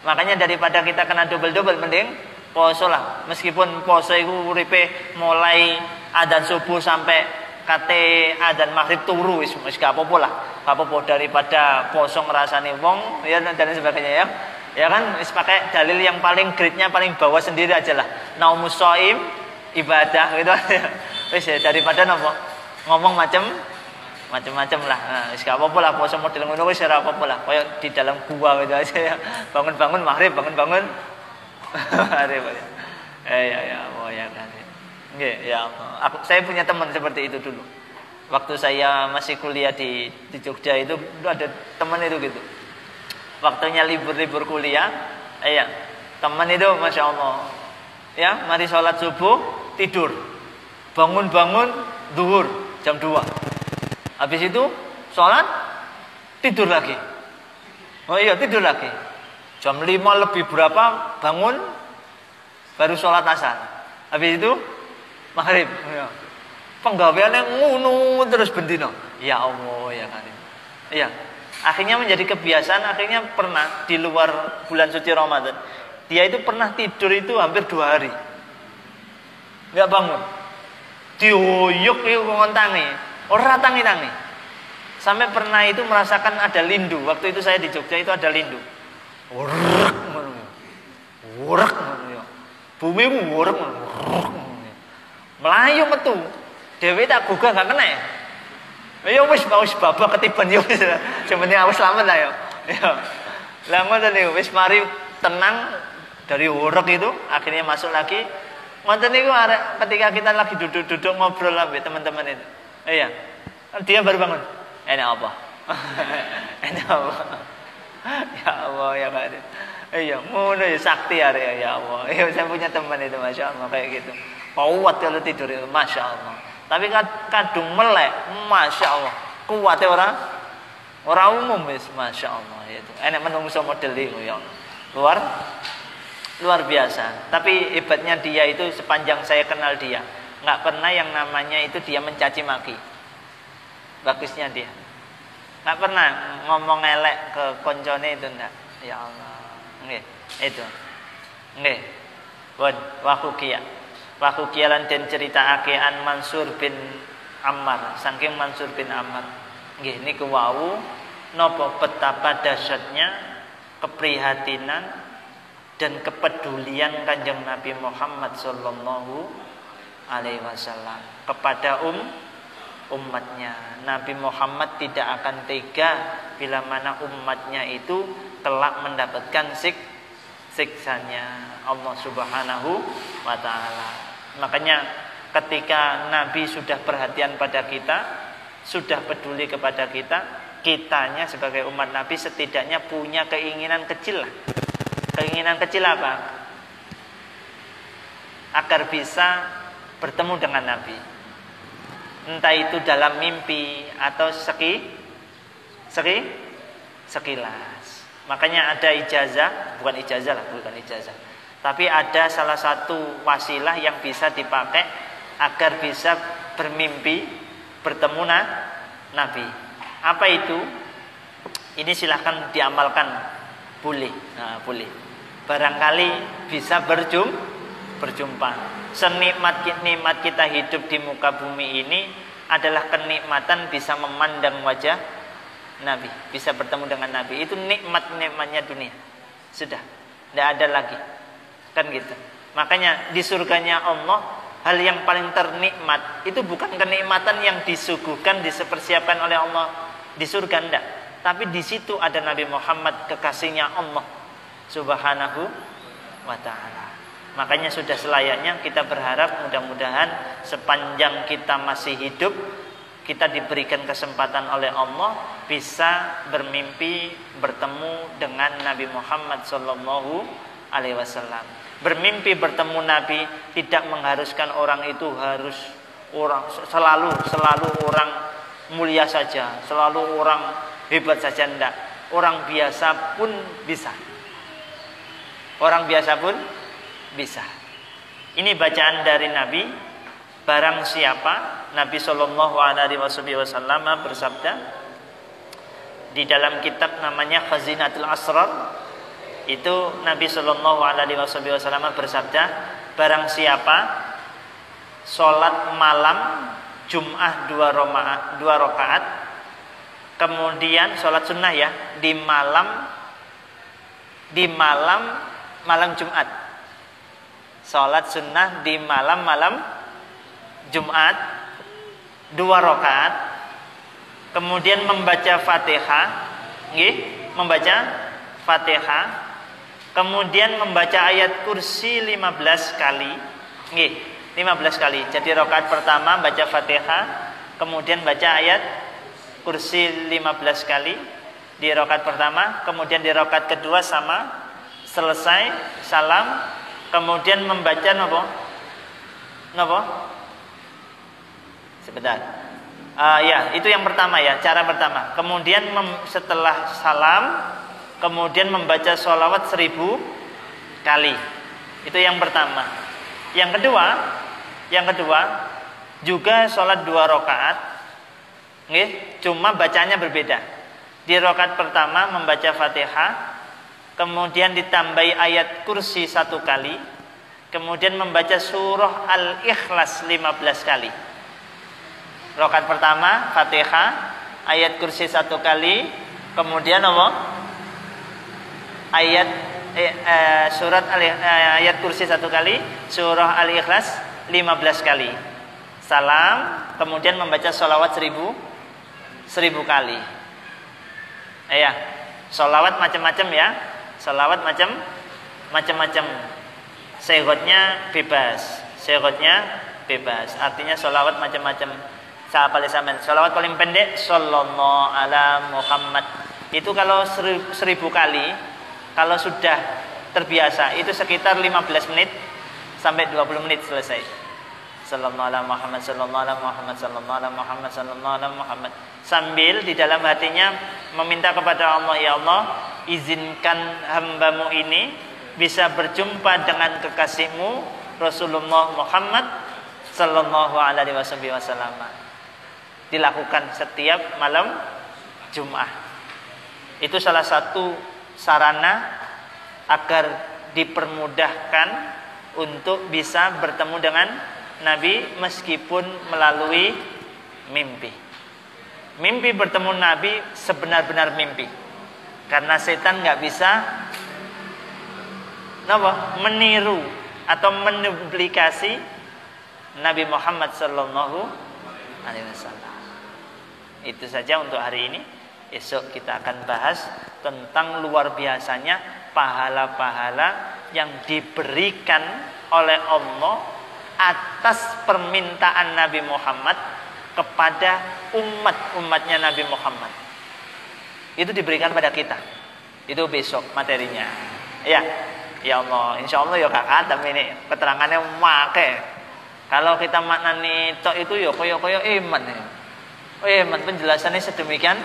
Makanya daripada kita kena double mending poso lah. Meskipun poso itu uripe mulai adzan subuh sampai kate adzan maghrib turu wis gak apa-apa lah. Gak apa-apa daripada poso ngrasani wong ya dan sebagainya ya. Ya kan wis pakai dalil yang paling grade-nya paling bawah sendiri aja lah. Naumus shaim ibadah gitu. Wis ya, daripada nopo ngomong macam-macam lah. Nah, wis gak apa-apa lah poso model ngono wis ora apa-apa lah. Kayak di dalam gua gitu aja ya. Bangun-bangun maghrib, bangun-bangun maghrib. Ya kan. Nggih, ya. Saya punya teman seperti itu dulu. Waktu saya masih kuliah di Jogja itu ada teman itu gitu. Waktunya libur kuliah, teman itu masya Allah, ya, mari sholat subuh tidur, bangun zuhur jam 2, habis itu sholat tidur lagi, tidur lagi, jam 5 lebih berapa bangun, baru sholat asar, habis itu maghrib, penggaweannya ngunu terus bendino, ya Allah ya kan, iya. Akhirnya menjadi kebiasaan, akhirnya pernah di luar bulan suci Ramadan, dia itu pernah tidur itu hampir 2 hari, nggak bangun, dioyok itu ngontangi, orang tangi, sampai pernah itu merasakan ada lindu. Waktu itu saya di Jogja itu ada lindu, wurak, bumi wurak, melayu metu, dewe tak gugah nggak kena. Ya wis babak ketiban yo wis. Sebenarnya wis selamat lah yo. Ya. Lah ngoten niku wis mari tenang dari urek itu akhirnya masuk lagi. Ngoten niku ketika kita lagi duduk-duduk ngobrol sama teman-teman itu. Iya. Dia baru bangun. Enak apa? Enak apa? Ya Allah ya Pak. Iya, ngono ya sakti arek ya Allah. Iya, saya punya teman itu Masya Allah kayak gitu. Kuat kalau tidur itu Masya Allah. Tapi kadung melek, masya Allah, kuatnya Orang umum wis masyaallah itu. Enek menungso model iku ya. Luar biasa. Tapi hebatnya dia itu sepanjang saya kenal dia, enggak pernah yang namanya itu dia mencaci maki. Bagusnya dia. Enggak pernah ngomong elek ke koncone itu enggak. Ya Allah. Nggih, itu. Nggih. Wa hukiya lan den critakake an Mansur bin Ammar, saking Mansur bin Ammar. Nggih niku wau napa betapa dahsyatnya keprihatinan dan kepedulian Kanjeng Nabi Muhammad sallallahu alaihi wasallam kepada umatnya. Nabi Muhammad tidak akan tega bila mana umatnya itu kelak mendapatkan siksanya Allah Subhanahu wa taala. Makanya ketika Nabi sudah perhatian pada kita, sudah peduli kepada kita, kitanya sebagai umat Nabi setidaknya punya keinginan kecil lah. Keinginan kecil apa? Agar bisa bertemu dengan Nabi. Entah itu dalam mimpi atau sekilas. Makanya ada ijazah, bukan ijazah. Tapi ada salah satu wasilah yang bisa dipakai agar bisa bermimpi bertemu Nabi. Apa itu? Ini silahkan diamalkan. Boleh. Nah, boleh. Barangkali bisa berjumpa. Senikmat kita hidup di muka bumi ini adalah kenikmatan bisa memandang wajah Nabi, bisa bertemu dengan Nabi. Itu nikmatnya dunia. Sudah, tidak ada lagi. Kan gitu. Makanya di surganya Allah, hal yang paling ternikmat itu bukan kenikmatan yang disuguhkan, dipersiapkan oleh Allah di surga, enggak. Tapi di situ ada Nabi Muhammad, kekasihnya Allah Subhanahu wa ta'ala. Makanya sudah selayaknya kita berharap mudah-mudahan sepanjang kita masih hidup, kita diberikan kesempatan oleh Allah bisa bermimpi bertemu dengan Nabi Muhammad sallallahu alaihi wasallam. Bermimpi bertemu Nabi tidak mengharuskan orang itu harus selalu orang mulia saja, selalu orang hebat saja, enggak. Orang biasa pun bisa. Orang biasa pun bisa. Ini bacaan dari Nabi. Barang siapa, Nabi sallallahu alaihi wasallam bersabda di dalam kitab namanya Khazinatul Asrar, itu Nabi sallallahu alaihi wasallam bersabda, barang siapa sholat malam Jum'ah 2 rakaat, kemudian sholat sunnah ya di malam Jumat, sholat sunnah di malam Jumat 2 rakaat, kemudian membaca Fatihah, membaca Fatihah, kemudian membaca ayat kursi 15 kali, 15 kali. Jadi rakaat pertama baca Fatihah, kemudian baca ayat kursi 15 kali di rakaat pertama, kemudian di rakaat kedua sama, selesai salam, kemudian membaca nopo? Sebentar. Ya, itu yang pertama ya, cara pertama. Kemudian setelah salam, kemudian membaca sholawat 1000 kali. Itu yang pertama. Yang kedua juga sholat 2 rakaat. Cuma bacanya berbeda. Di rakaat pertama membaca Fatihah, kemudian ditambahi ayat kursi 1 kali, kemudian membaca surah Al-Ikhlas 15 kali. Rakaat pertama Fatihah, ayat kursi 1 kali, kemudian ayat kursi 1 kali, surah Al-Ikhlas 15 kali. Salam, kemudian membaca sholawat 1000 kali. Ya, sholawat macam-macam ya. Sholawat macam-macam. Sehotnya bebas. Artinya sholawat macam-macam. Sholawat paling pendek sallallahu ala Muhammad. Itu kalau 1000 kali, kalau sudah terbiasa itu sekitar 15 menit sampai 20 menit selesai. sallallahu alaihi Muhammad, sallallahu alaihi Muhammad, sallallahu alaihi Muhammad, sallallahu alaihi Muhammad. Sambil di dalam hatinya meminta kepada Allah, ya Allah, izinkan hambamu ini bisa berjumpa dengan kekasihmu Rasulullah Muhammad sallallahu alaihi wasallam. Dilakukan setiap malam Jumat. Itu salah satu sarana agar dipermudahkan untuk bisa bertemu dengan Nabi meskipun melalui mimpi. Mimpi bertemu Nabi sebenar-benar mimpi. Karena setan nggak bisa meniru atau menduplikasi Nabi Muhammad sallallahu alaihi wasallam. Itu saja untuk hari ini. Esok kita akan bahas tentang luar biasanya pahala-pahala yang diberikan oleh Allah atas permintaan Nabi Muhammad kepada umat-umatnya Nabi Muhammad. Itu diberikan pada kita. Itu besok materinya. Ya Allah, insya Allah ya kakak, tapi ini keterangannya make. Kalau kita maknani tok itu ya koyo-koyo iman ya. Iman penjelasannya sedemikian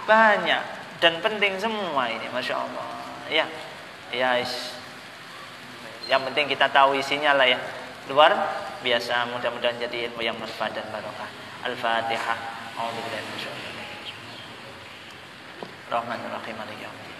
banyak dan penting semua ini, masya Allah. Ya, yang penting kita tahu isinya lah ya. Luar biasa, mudah-mudahan jadi ilmu yang manfaat dan barokah. Al-Fatihah. A'udzubillahi minasyaitonir rajim. Rahmanir-Rahim. Maliki yaumiddin.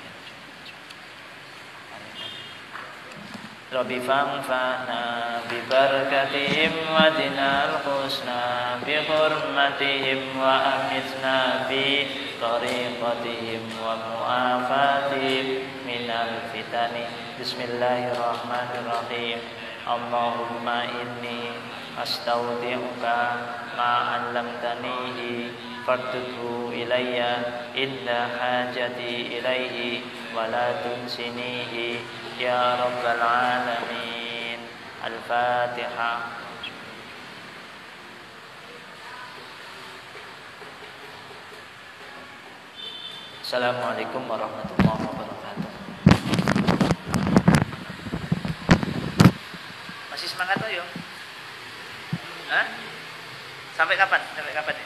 Rabbi fanfa'na bi barakatihim wa dinal husna bi hurmatihim wa amitna bi tariqatihim wa mu'afatihim minal fitani. Bismillahirrahmanirrahim. Allahumma inni astaudi'uka ma 'allamtanihi fardudhu ilayya inda hajati ilaihi wa la tunsinihi ya rabbal alamin. Al-Fatihah. Assalamualaikum warahmatullahi wabarakatuh. Masih semangat toh yo? Hah? Sampai kapan? Sampai kapan ya?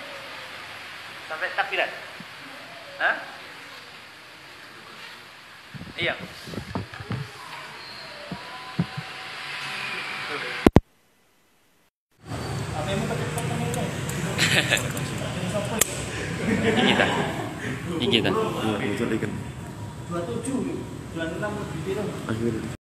Sampai takbiran? Hah? Iya. Ini kita. Iya, itu ikan. 27, 26 lebih.